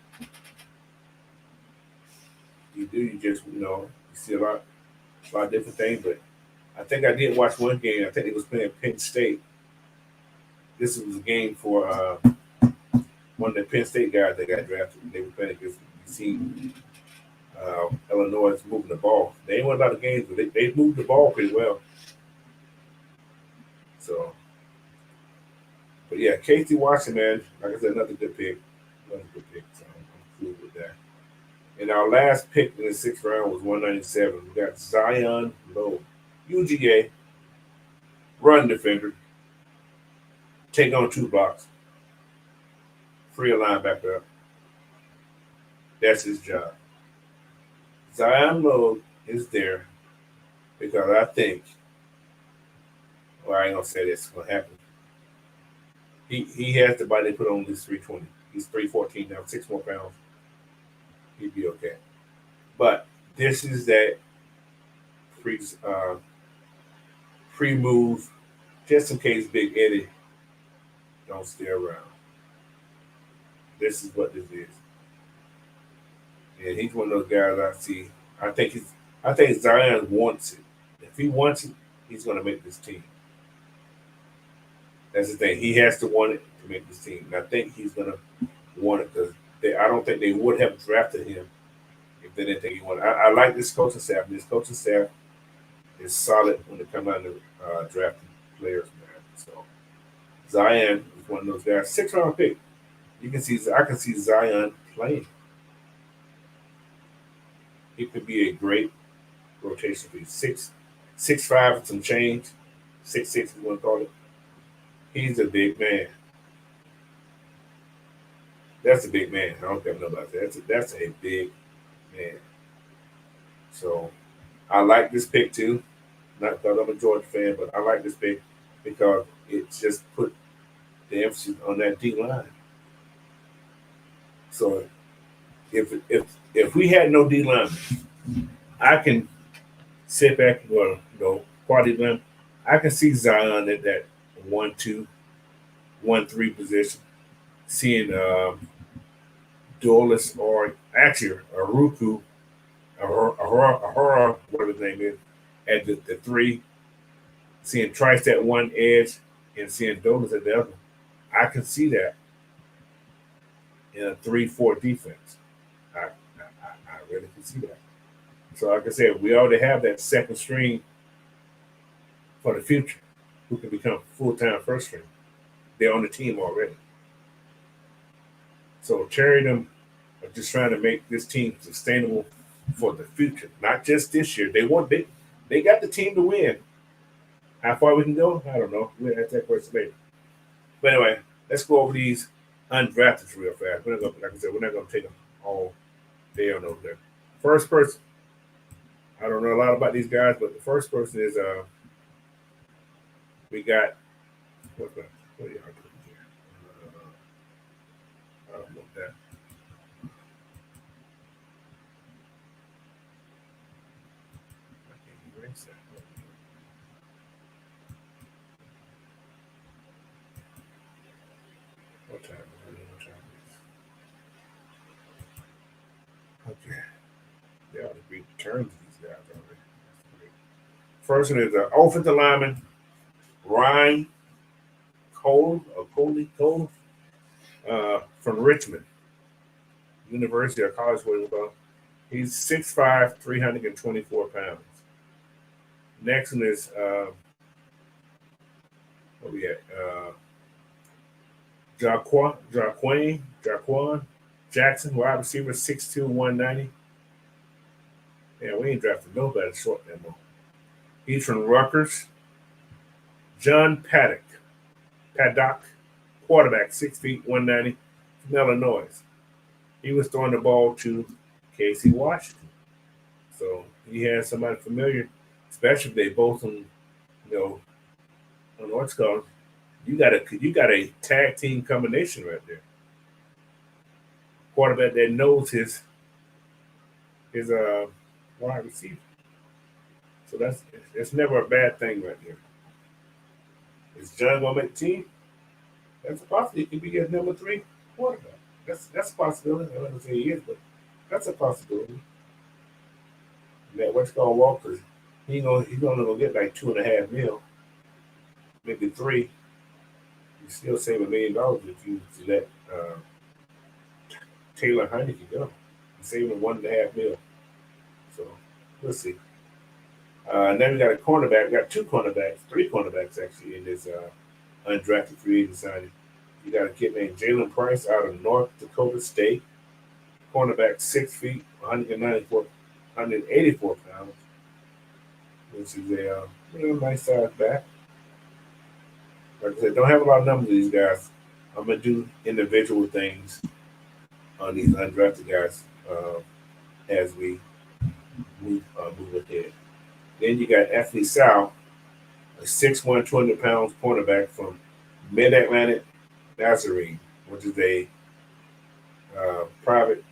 You do. You just you see a lot of different things. But I think I did watch one game. I think it was playing Penn State. This was a game for one of the Penn State guys that got drafted. They were playing against Illinois is moving the ball. They ain't won a lot of games, but they moved the ball pretty well. So, but yeah, Casey Washington, man, like I said, another good pick. Another good pick. So I'm cool with that. And our last pick in the 6th round was 197. We got Zion Lowe, UGA, run defender, take on 2 blocks, free a linebacker up. That's his job. Zion Lowe is there because I think Well, I ain't gonna say that's gonna happen. He has the body they put on at least 320. He's 314 now, 6 more pounds. He'd be okay. But this is that pre pre move, just in case Big Eddie don't stay around. This is what this is. And he's one of those guys I see. I think Zion wants it. If he wants it, he's gonna make this team. That's the thing. He has to want it to make this team. And I think he's gonna want it because I don't think they would have drafted him if they didn't think he wanted. I like this coaching staff. This coaching staff is solid when it comes out to drafting players, man. So Zion is one of those guys. 6th round pick. I can see Zion playing. He could be a great rotation for you. 6'5" and some change. 6'6" you want to call it. He's a big man. That's a big man. I don't care about that. That's a big man. So I like this pick too. Not because I'm a Georgia fan, but I like this pick because it just put the emphasis on that D line. So if we had no D line, I can sit back and go, quality line. I can see Zion at that 1-2, 1-3 position, seeing Dorlus or actually Aruku, Ahura, whatever his name is, at the 3, seeing Trice at one edge and seeing Dorlus at the other. I can see that in a 3-4 defense. I really can see that. So like I said, we already have that second string for the future who can become full-time first string. They're on the team already. So Cherry them are just trying to make this team sustainable for the future, not just this year. They got the team to win. How far we can go, I don't know. We'll answer that question later. But anyway, let's go over these undrafted real fast. We're not gonna, like I said, we're not going to take them all day on over there. First person, I don't know a lot about these guys, but the first person is we got what's that? What are y'all doing here? I don't know that. I can't erase that. What time is it? What time is it? Okay. They ought to be terms of these guys already. First one is offensive lineman Ryan Cole from Richmond University or college, whatever. He's 6'5", 324 pounds. Next one is what we at? Jaquan Jackson, wide receiver, 6'2", 190. Yeah, we ain't drafted nobody short that long. He's from Rutgers. John Paddock, quarterback, 6 feet, 190, from Illinois. He was throwing the ball to Casey Washington. So he has somebody familiar, especially if they both on what's called. You got a tag team combination right there. Quarterback that knows his wide receiver. So that's never a bad thing right there. Is John gonna make the team? That's a possibility. He could be a number 3 quarterback. That's a possibility. I'm not gonna say he is, but that's a possibility. And that what's called Walker, he's only gonna get like 2.5 mil, maybe 3. You still save $1 million if you let Taylor Heineke go. You're saving 1.5 mil. So we'll see. Then we got a cornerback. We got 3 cornerbacks actually in this undrafted free agent signing. You got a kid named Jalen Price out of North Dakota State. Cornerback, 6 feet, 184 pounds. Which is a nice size back. Like I said, don't have a lot of numbers of these guys. I'm gonna do individual things on these undrafted guys as we move ahead. Then you got Anthony Sal, a 6'1", 200-pound cornerback from Mid-Atlantic Nazarene, which is a private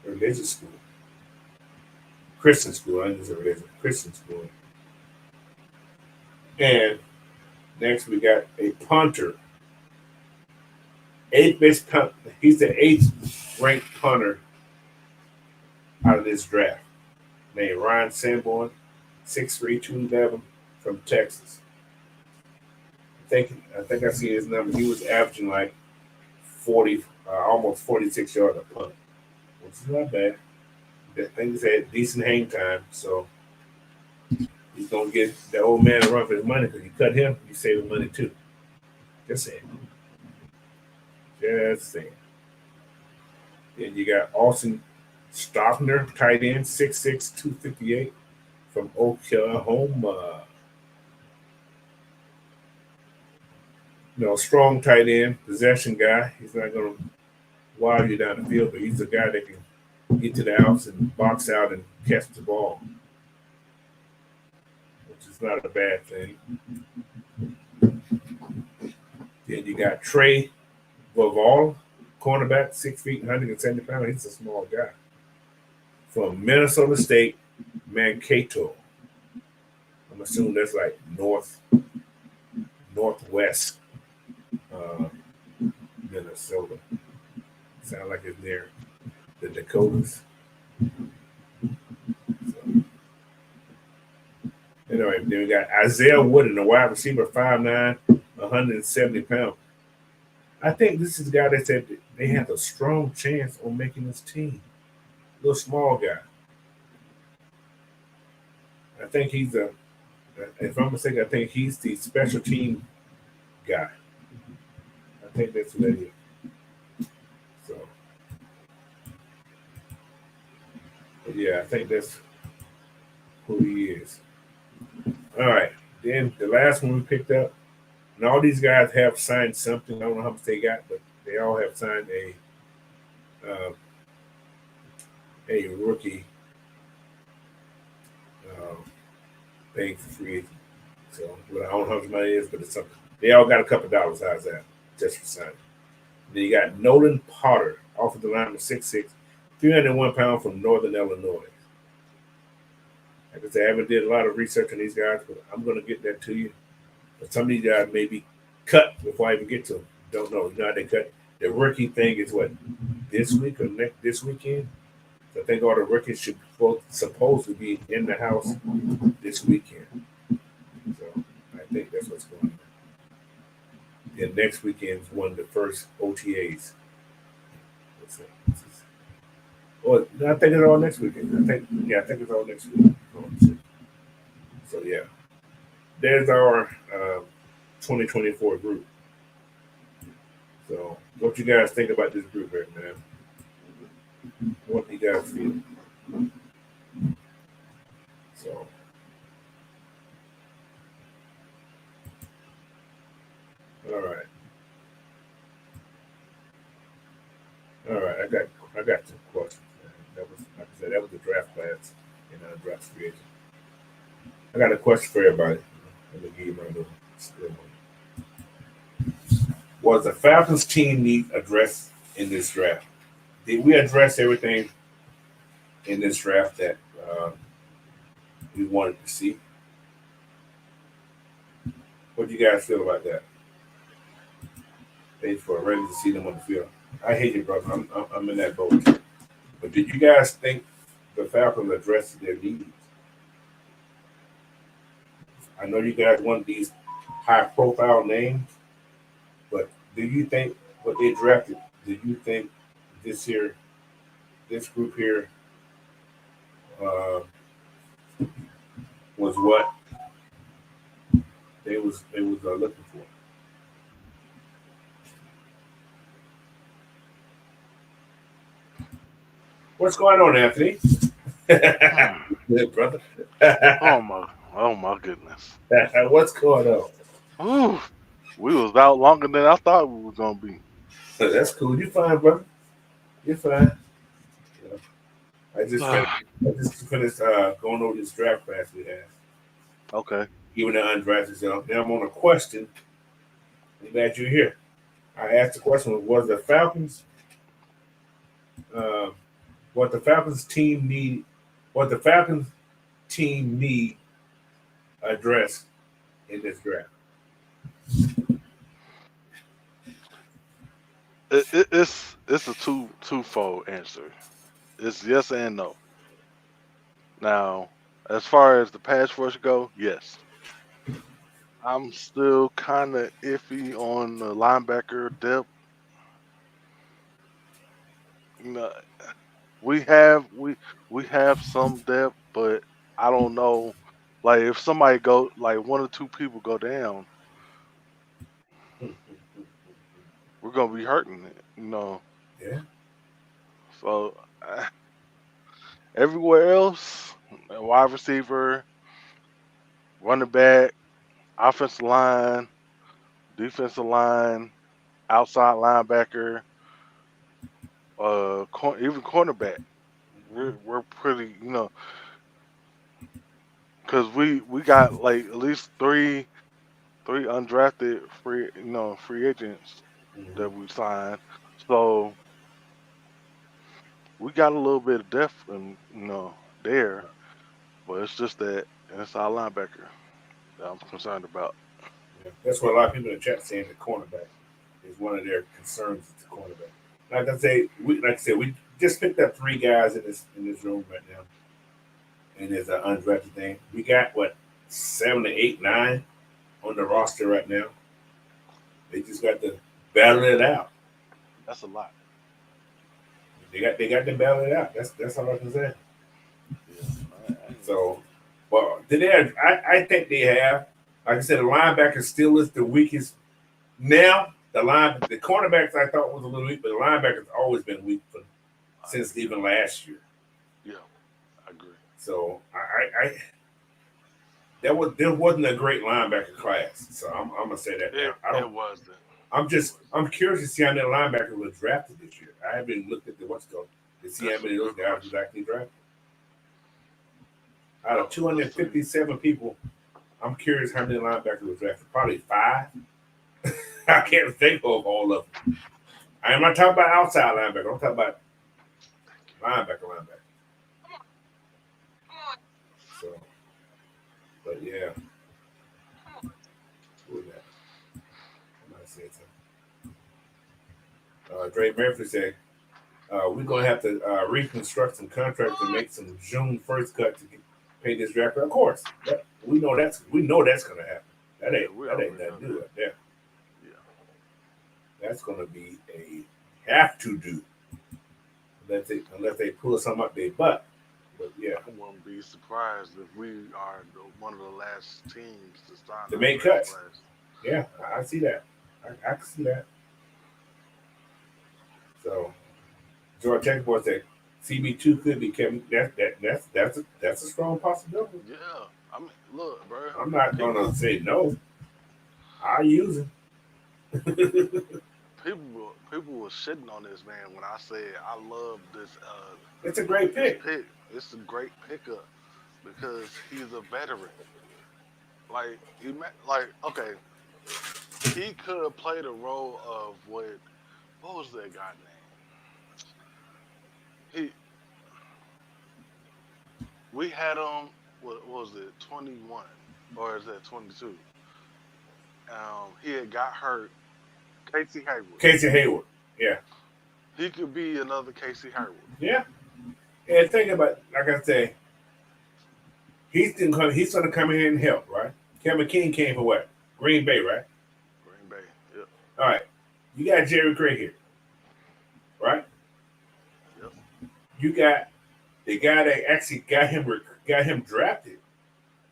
religious school. Christian school, I think it's a religious Christian school. And next we got a punter. Eighth punt. He's the 8th ranked punter out of this draft. Named Ryan Sanborn, 6'3", 211 from Texas. I think I see his number. He was averaging like 40, almost 46 yards a punt, which is not bad. I think he's had decent hang time, so he's gonna get the old man to run for his money because you cut him, you save him money too. Just saying. Just saying. Then you got Austin Stockner, tight end, 6'6", 258 from Oklahoma. Strong tight end, possession guy. He's not going to wild you down the field, but he's a guy that can get to the outs and box out and catch the ball, which is not a bad thing. Then you got Trey Bavall, cornerback, 6 feet, 170 pounds. He's a small guy. From Minnesota State, Mankato. I'm assuming that's like northwest Minnesota. Sound like it's near the Dakotas. So. Anyway, then we got Isaiah Wooden, a wide receiver, 5'9", 170 pounds. I think this is the guy that said they have a strong chance on making this team. Little small guy. I think he's if I'm mistaken, I think he's the special team guy. I think that's what that is. So, but yeah, I think that's who he is. All right. Then the last one we picked up, and all these guys have signed something. I don't know how much they got, but they all have signed a rookie thing for free agent. So I don't know how much money it is, but it's something. They all got a couple dollars. How's that? Just for signing. Then you got Nolan Potter, offensive lineman, 6'6", 301 pounds from Northern Illinois. Like I said, I haven't did a lot of research on these guys, but I'm going to get that to you. But some of these guys may be cut before I even get to them. Don't know. You know how they cut? The rookie thing is what, this week or this weekend? So I think all the rookies should supposed to be in the house this weekend. So I think that's what's going on. Then next weekend is one of the first OTAs. Well, I think it's all next weekend. I think it's all next week. So yeah, there's our 2024 group. So what you guys think about this group right now? What do you guys feel? So all right. I got some questions. That was, like I said, that was the draft class and draft free agent. I got a question for everybody. Let me give you my little skill one. Was the Falcons team need addressed in this draft? Did we address everything in this draft that we wanted to see? What do you guys feel about that? Thanks for ready to see them on the field. I hate it, brother. I'm in that boat. But did you guys think the Falcons addressed their needs? I know you guys want these high-profile names, but do you think what they drafted? Do you think this group here, was what they was looking for? What's going on, Anthony? Good brother. Oh my goodness. What's going on? Ooh, we was out longer than I thought we was gonna be. That's cool. You fine, brother. You're fine. Yeah. I just finished going over this draft class we had. Okay. even the undrafted. So now I'm on a question. I'm glad you're here. I asked the question: Was the Falcons, uh, what the Falcons team need, what the Falcons team need addressed in this draft? It's a twofold answer. It's yes and no. Now, as far as the pass rush go, yes. I'm still kind of iffy on the linebacker depth. You know, we have some depth, but I don't know. Like if somebody go, like one or two people go down, we're gonna be hurting it. Yeah. So everywhere else, wide receiver, running back, offensive line, defensive line, outside linebacker, even cornerback. We're pretty, because we got like at least three undrafted free agents Mm-hmm. that we signed. So we got a little bit of depth and there, but it's just that inside linebacker that I'm concerned about. Yeah. That's what a lot of people in the chat saying the cornerback is one of their concerns. Is the cornerback. Like I said, we just picked up three guys in this room right now, and it's an undrafted thing. We got what 7 to 8, 9 on the roster right now. They just got to battle it out. That's a lot. They got to battle it out. That's all I can say. Yeah. So, well, I think they have. Like I said, the linebacker still is the weakest. Now the cornerbacks I thought was a little weak, but the linebackers always been weak since even last year. Yeah, I agree. So I there wasn't a great linebacker class. So I'm gonna say that now. It wasn't. I'm curious to see how many linebackers were drafted this year. I haven't looked at the what's called to see how many of those guys was actually drafted. Out of 257 people, I'm curious how many linebackers were drafted. Probably 5. I can't think of all of them. I'm not talking about outside linebacker. I'm talking about linebacker. So, but yeah, who was that? Somebody said something. Dre Murphy said, we're going to have to reconstruct some contracts and make some June 1st cut to pay this draft. Of course, we know that's going to happen. That ain't nothing to do with that. Yeah. That's going to be a have to do unless they pull something up their butt. But yeah, I wouldn't be surprised if we are one of the last teams to sign to make cuts. Yeah, I see that. I can see that. So, George Texboy said, CB2 could be Kevin. That's a strong possibility. Yeah, I mean, look, bro. I'm not gonna say no. I use it. People were shitting on this man when I said I love this. It's a great pick. It's a great pickup because he's a veteran. Like okay, he could have played a role of what was that guy name? We had him. What was it? 21 or is that 22? He had got hurt. Casey Hayward. Yeah. He could be another Casey Hayward. Yeah. And think about, like I say, he's gonna come in here and help, right? Kevin King came for what? Green Bay, right? Green Bay. Yep. All right. You got Jerry Gray here, right? Yep. You got the guy that actually got him drafted,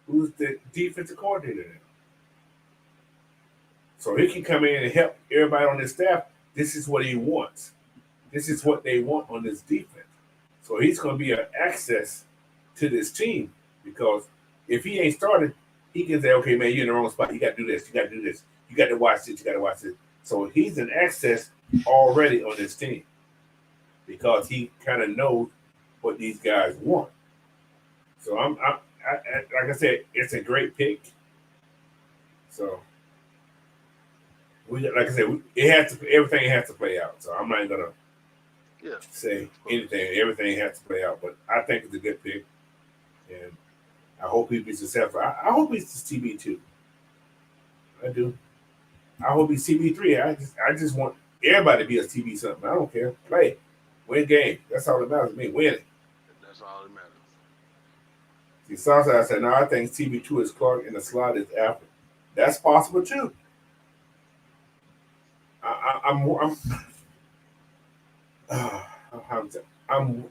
who's the defensive coordinator now. So he can come in and help everybody on his staff. This is what he wants. This is what they want on this defense. So he's going to be an access to this team because if he ain't started, he can say, okay, man, you're in the wrong spot. You got to do this. You got to do this. You got to watch this. You got to watch this. So he's an access already on this team because he kind of knows what these guys want. So like I said, it's a great pick. So like I said, everything has to play out. So I'm not gonna say anything. Everything has to play out, but I think it's a good pick, and I hope he be successful. I hope he's TB2. I do. I hope he's TB3. I just want everybody to be a TB something. I don't care. Play, win game. That's all that matters to me. Winning. That's all that matters. See, Southside said, "No, I think TB2 is Clark and the slot is Alfred." That's possible too. I'm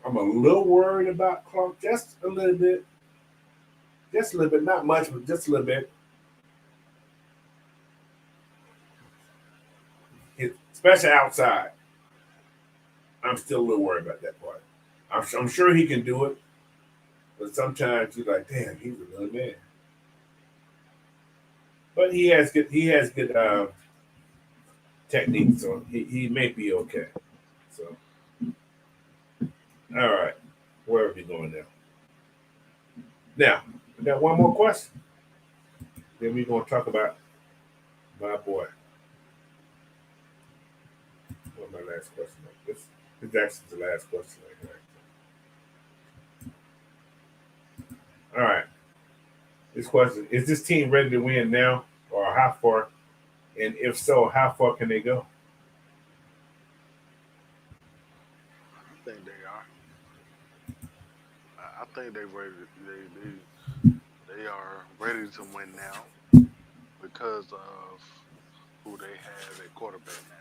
a little worried about Clark, just a little bit, not much, but just a little bit. Especially outside, I'm still a little worried about that part. I'm sure he can do it, but sometimes you're like, damn, he's a little man. But he has good technique, so he may be okay. So, all right, where are we going now? Now, we got one more question. Then we're going to talk about my boy. What's my last question? This is actually the last question. All right. This question, is this team ready to win now, or how far? And if so, how far can they go? I think they are. I think they ready. They are ready to win now because of who they have at quarterback now.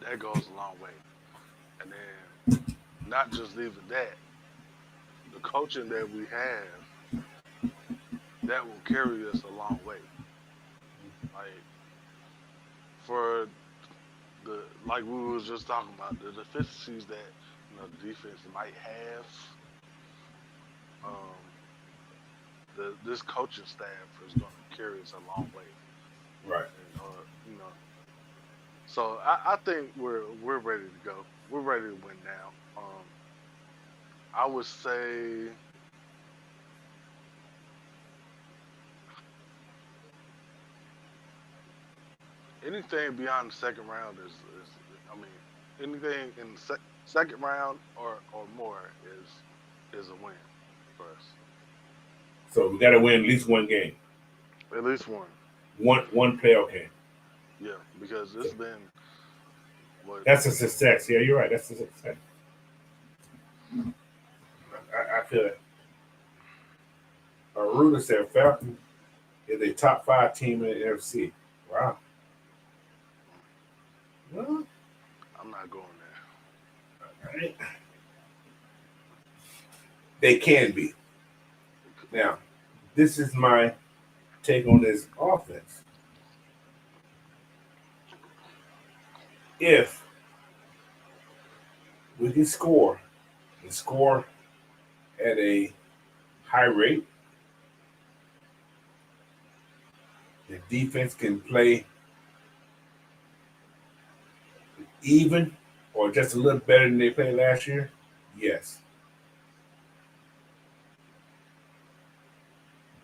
That goes a long way. And then not just leaving that, the coaching that we have that will carry us a long way. Like for like we was just talking about the deficiencies that the defense might have. This coaching staff is going to carry us a long way. Right. And, so I think we're ready to go. We're ready to win now. I would say anything beyond the second round is I mean anything in the second round or more is a win for us. So we got to win at least one game. At least one. One playoff game. Yeah, because it's been. That's a success. Yeah, you're right. That's a success. I feel it. Aruda said Falcons is a top 5 team in the NFC. Wow. Well, I'm not going there. All right. They can be. Now, this is my take on this offense. If we can score and score at a high rate, the defense can play even or just a little better than they played last year, yes.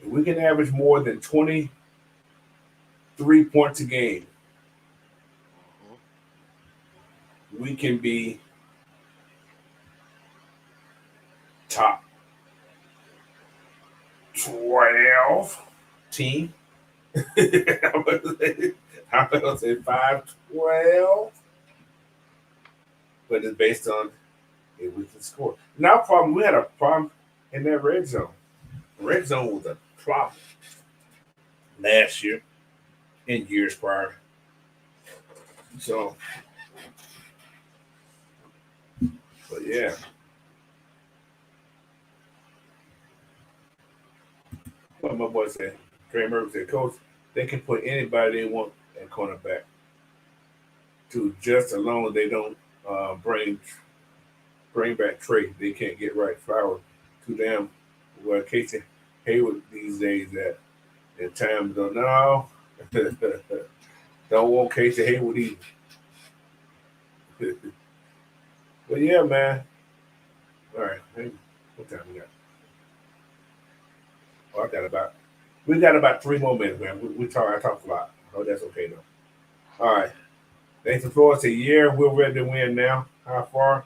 If we can average more than 23 points a game, we can be top 12 team. I'm going to say 5-12. But it's based on if we can score. Now, we had a problem in that red zone. The red zone was a problem last year and years prior. So, but yeah. What my boy said, Trey Murphy said, Coach, they can put anybody they want at cornerback to just as long as they don't bring back Trey. They can't get right. Flower too damn well. Casey Hayward these days at times don't know. Don't want Casey Hayward either. But yeah, man. All right, what time we got? Well, we got about 3 more minutes, man. I talk a lot. Oh, that's okay though. All right. Thanks for Florida. Say, yeah, we're ready to win now. How far?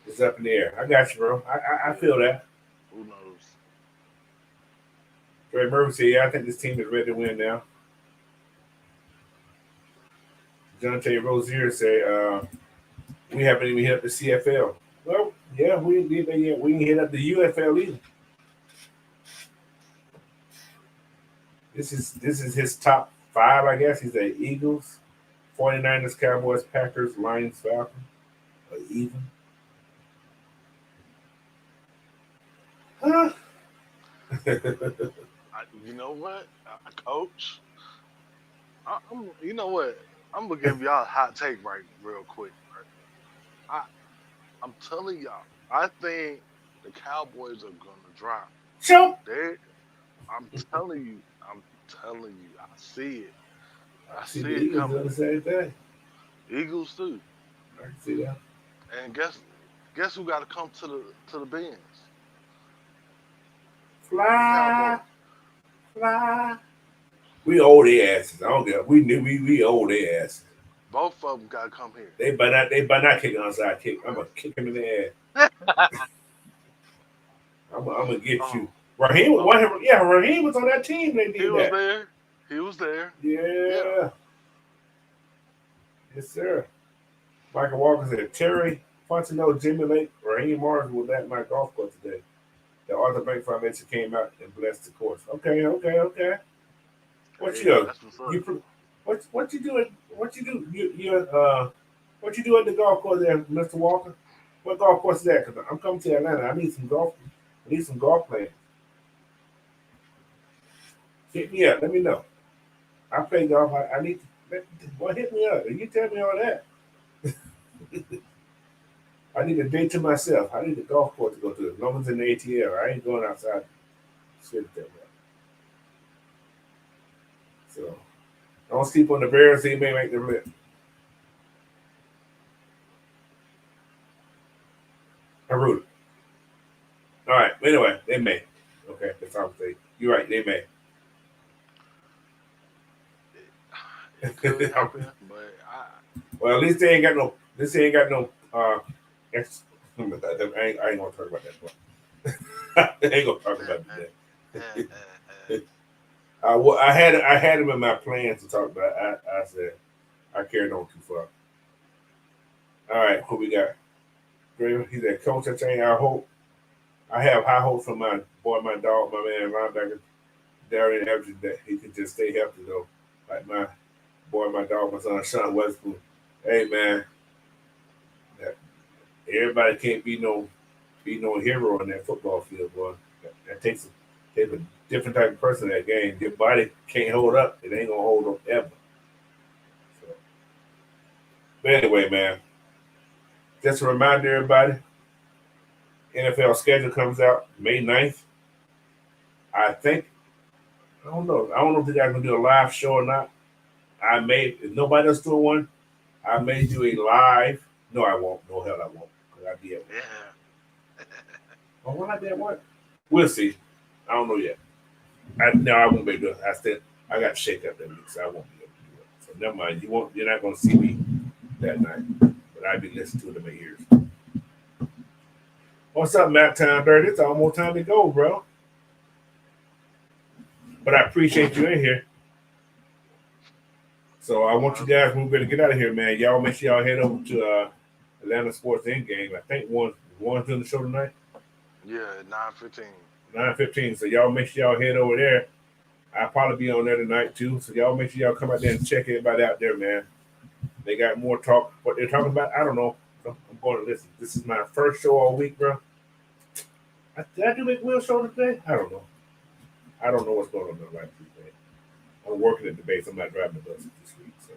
It's up in the air. I got you, bro. I feel that. Who knows? Trey Murphy said, yeah, I think this team is ready to win now. John T. Rozier said, we haven't even hit up the CFL. Well, yeah, we ain't hit up the UFL either. This is his top 5, I guess. He's the Eagles, 49ers, Cowboys, Packers, Lions, Falcons. Even. Huh? You know what, Coach? You know what? I'm gonna give y'all a hot take real quick. Right? I'm telling y'all, I think the Cowboys are gonna drop. Sure. I'm telling you, I see it. I See see the it Eagles coming. doing the same thing. Eagles too. I can see that. And guess who got to come to the Benz? Fly. We owe their asses. I don't care. We knew we owe their asses. Both of them got to come here. They better not kick an onside kick. I'm gonna kick him in the ass. I'm gonna get you. Raheem was on that team. They did He was that. there. He was there. Yeah. Yes, sir. Michael Walker said, Terry Fontenot, Jimmy Lake, Raheem Martin was at my golf course today. The Arthur Bank Foundation came out and blessed the course. Okay. What you what you doing? What you do? What you do at the golf course there, Mr. Walker? What golf course is that? Because I'm coming to Atlanta. I need some golf. Players. Hit me up. Let me know. I play golf. I need to. Well, hit me up. You tell me all that. I need a day to myself. I need a golf course to go to. As long as in the ATL, I ain't going outside. Sit there, so don't sleep on the Bears. They may make the list. I root. All right. Anyway, they may. Okay, that's all I'm saying. You're right. They may. It could happen, but well, at least they ain't got no. This ain't got no. I ain't gonna talk about that one. I ain't gonna talk about that. I had him in my plans to talk about. I said I carried on too far. All right, who we got? He said, Coach, I have high hopes for my dog, my man, linebacker, Darian Evans, that he can just stay healthy though. Like my dog, my son, Sean Westbrook. Hey man, everybody can't be no hero on that football field, boy. That takes a different type of person in that game. Your body can't hold up. It ain't gonna hold up ever. So, but anyway, man, just a reminder, everybody. NFL schedule comes out May 9th. I don't know. I don't know if you guys gonna do a live show or not. If nobody else doing one, I may do a live. No, I won't. No hell I won't. Because I'll be at work. yeah. Oh, will I be at work? We'll see. I don't know yet. I won't be able to do it. I got to shake up that week, so I won't be able to do it. So never mind. You're not gonna see me that night. But I'll be listening to it in my ears. What's up, Matt Time Bird? It's almost time to go, bro. But I appreciate you in here. So I want you guys, we're going to get out of here, man. Y'all make sure y'all head over to Atlanta Sports Endgame. I think one's doing the show tonight. Yeah, 9:15. 9:15. So y'all make sure y'all head over there. I'll probably be on there tonight too. So y'all make sure y'all come out there and check everybody out there, man. They got more talk. What they're talking about, I don't know. I'm going to listen. This is my first show all week, bro. Did I do make Will show today? I don't know. I don't know what's going on in my life today. I'm working at the base. I'm not driving the bus this week. So.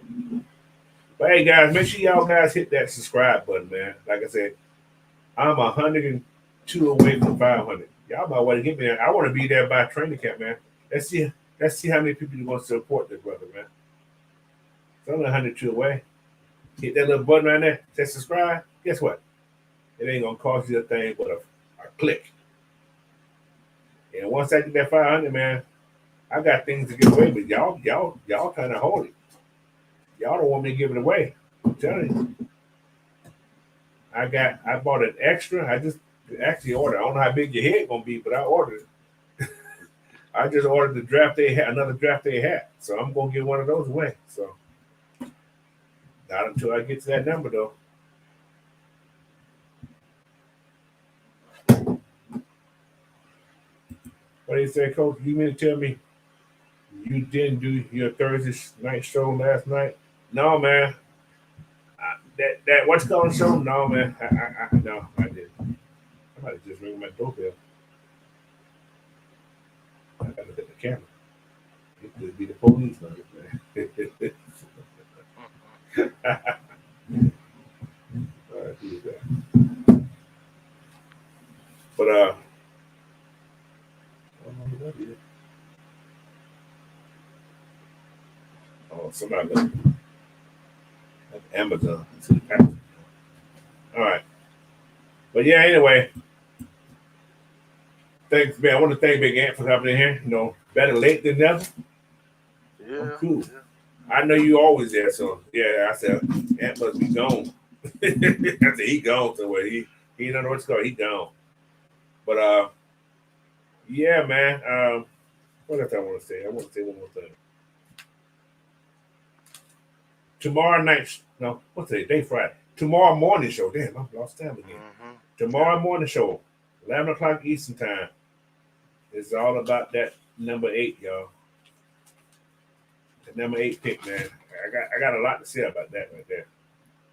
But hey, guys, make sure y'all guys hit that subscribe button, man. Like I said, I'm 102 away from 500. Y'all about to get me there. I want to be there by training camp, man. Let's see how many people are going to support this brother, man. It's only 102 away. Hit that little button right there. Say subscribe. Guess what? It ain't going to cost you a thing but a click. And once I get that 500, man, I got things to give away. But y'all kind of hold it. Y'all don't want me to give it away. I'm telling you. I bought an extra. I just actually ordered. I don't know how big your head gonna be, but I ordered it. I just ordered the draft day hat, another draft day hat. So I'm gonna give one of those away. So not until I get to that number though. What do you say, Coach? You mean to tell me you didn't do your Thursday night show last night? No, man. That what's called show? No, man. No, I didn't. I might have just ring my doorbell. I gotta look at the camera. It could be the police on it, man. All right, who is that? But I don't know who that is. Oh, somebody look. That's Amazon. All right. But yeah, anyway. Thanks, man. I want to thank Big Ant for coming in here. You know, better late than never. Yeah. I'm cool. Yeah. I know you always there, so yeah, I said Ant must be gone. I said he gone somewhere. He don't know what's going. He gone. But yeah, man. What else I want to say? I want to say one more thing. Tomorrow night, no, what's today? Day Friday. Tomorrow morning show. Damn, I've lost time again. Mm-hmm. Tomorrow morning show, 11 o'clock Eastern time. It's all about that number 8, y'all. The number 8 pick, man. I got a lot to say about that right there.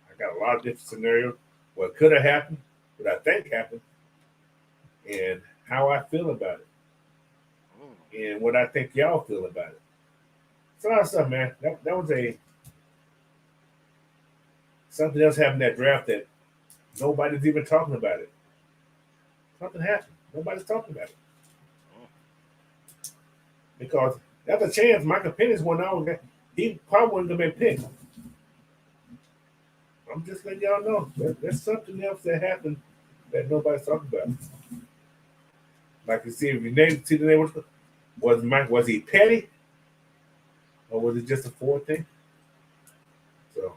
I got a lot of different scenarios. What could have happened, what I think happened, and how I feel about it. And what I think y'all feel about it. It's a lot of stuff, man. That was something else happened in that draft that nobody's even talking about it. Something happened. Nobody's talking about it. Because there's a chance Michael Penix went out. He probably wouldn't have been picked. I'm just letting y'all know. There's something else that happened that nobody's talking about. Like you see, if you see the name, was he petty? Or was it just a forward thing? So,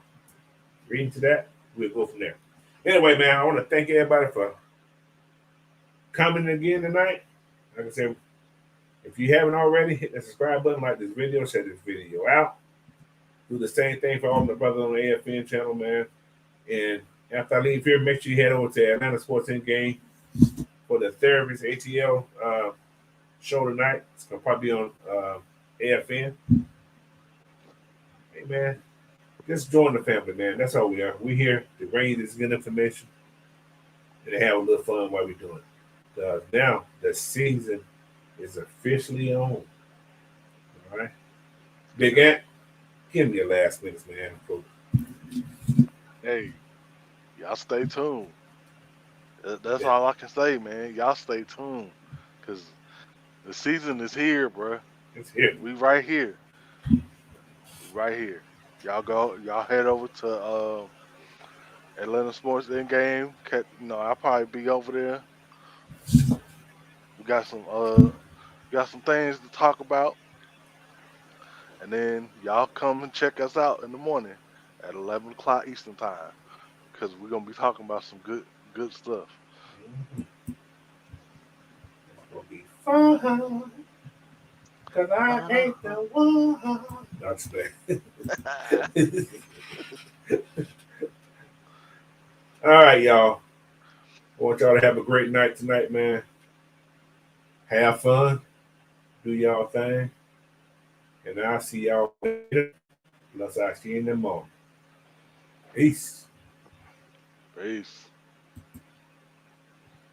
reading to that, we'll go from there. Anyway, man, I want to thank everybody for coming again tonight. Like I said, if you haven't already, hit the subscribe button, like this video, share this video out. Do the same thing for all my brothers on the AFN channel, man. And after I leave here, make sure you head over to Atlanta Sports In Game for the Therapist ATL show tonight. It's going to probably be on AFN. Hey, man, just join the family, man. That's all we are. We're here to bring you this good information and to have a little fun while we're doing it. Now, the season is officially on. All right? Big Ant, give me your last minutes, man. Cool. Hey, y'all stay tuned. That's all I can say, man. Y'all stay tuned. Because the season is here, bro. It's here. We right here. Right here. Y'all head over to Atlanta Sports In Game. I'll probably be over there. We got some things to talk about. And then y'all come and check us out in the morning at 11 o'clock Eastern time. Because we're going to be talking about some good stuff. It's going to be fun. Because I ain't the one. That's bad. All right, y'all. I want y'all to have a great night tonight, man. Have fun. Do y'all thing. And I'll see y'all later. Unless I see you in the morning. Peace. Peace.